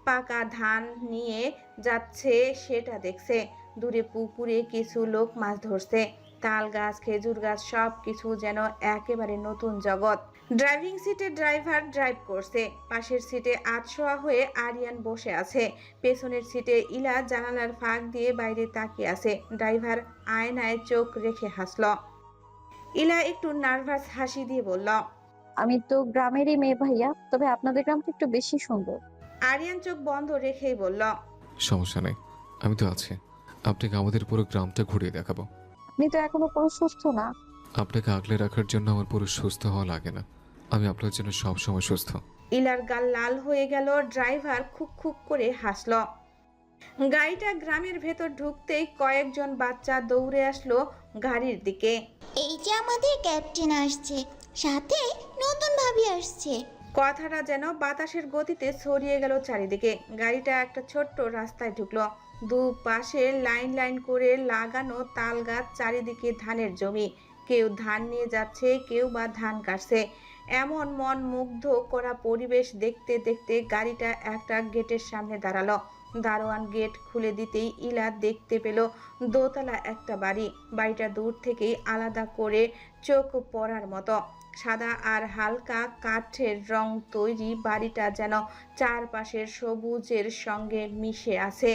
B: পাকা ধান নিয়ে যাচ্ছে সেটা দেখছে। দূরে পুকুরে কিছু লোক মাছ ধরছে। তাল গাছ, খেজুর গাছ, সব কিছু যেন একেবারে নতুন জগৎ। ড্রাইভিং সিটে ড্রাইভার ড্রাইভ করছে। পাশের সিটে আধশোয়া হয়ে আরিয়ান বসে আছে। পেছনের সিটে ইলা জানালার ফাঁক দিয়ে বাইরে তাকিয়ে আছে। ড্রাইভার আয়নায় চোখ রেখে হাসল। ইলা একটু নার্ভাস হাসি দিয়ে বলল,
F: আমি তো গ্রামেরই মেয়ে ভাইয়া, তবে আপনাদের গ্রামটা একটু বেশি সুন্দর।
B: আরিয়ান চোখ বন্ধ রেখেই বলল,
A: সমস্যা নেই, আমি তো আছি। আপনাকে আমাদের পুরো গ্রামটা ঘুরিয়ে দেখাবো।
F: আপনি তো এখনো পুরো সুস্থ না।
A: আপনাকে আগলে রাখার জন্য আমার পুরো সুস্থ হওয়া লাগে না, আমি আপনার জন্য সব সময় সুস্থ।
B: ইলার গাল লাল হয়ে গেল। ড্রাইভার খুক খুক করে হাসল। গাড়িটা গ্রামের ভেতর ঢুকতেই কয়েকজন বাচ্চা দৌড়ে আসলো গাড়ির দিকে।
V: এই যে আমাদের ক্যাপ্টেন আসছে, সাথে নতুন ভাবি আসছে।
B: কথাটা যেন বাতাসের গতিতে ছড়িয়ে গেল চারিদিকে। গাড়িটা একটা ছোট্ট রাস্তায় ঢুকলো। দুপাশে লাইন লাইন করে লাগানো তাল গাছ, চারিদিকে ধানের জমি। কেউ ধান নিয়ে যাচ্ছে, কেউ বা ধান কাটছে। এমন মন মুগ্ধ করা পরিবেশ দেখতে দেখতে গাড়িটা একটা গেটের সামনে দাঁড়ালো। দারোয়ান গেট খুলে দিতেই ইলা দেখতে পেল দোতলা একটা বাড়ি। বাড়িটা দূর থেকেই আলাদা করে চোখ পড়ার মতো। সাদা আর হালকা কাঠের রং তৈরি বাড়িটা যেন চারপাশের সবুজের সঙ্গে মিশে আছে।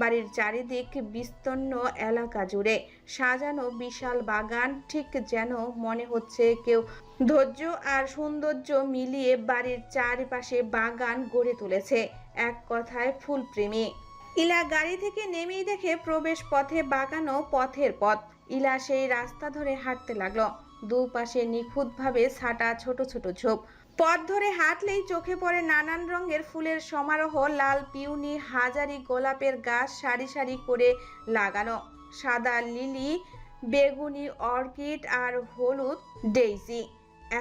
B: বাড়ির চারিদিক বিস্তীর্ণ এলাকা জুড়ে সাজানো বিশাল বাগান, ঠিক যেন মনে হচ্ছে কেউ ধৈর্য আর সৌন্দর্য মিলিয়ে বাড়ির চারপাশে বাগান গড়ে তুলেছে। এক কথায় ফুলপ্রেমী। ইলা গাড়ি থেকে নেমেই দেখে প্রবেশ পথে বাগানো পথের পথ। ইলা সেই রাস্তা ধরে হাঁটতে লাগলো। দুপাশে নিখুঁতভাবে ছাটা ছোট ছোট ঝোপ। পথ ধরে হাঁটলেই চোখে পড়ে নানান রঙের ফুলের সমারোহ। লাল পিউনি, হাজারি গোলাপের গাছ সারি সারি করে লাগানো, সাদা লিলি, বেগুনি অর্কিড আর হলুদ ডেইজি।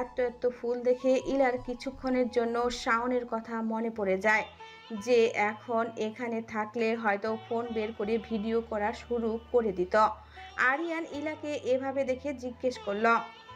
B: এত এত ফুল দেখে ইলার কিছুক্ষণের জন্য শাওনের কথা মনে পড়ে যায়, যে এখন এখানে থাকলে হয়তো ফোন বের করে ভিডিও করা শুরু করে দিত। আরিয়ান ইলাকে এভাবে দেখে জিজ্ঞেস করল,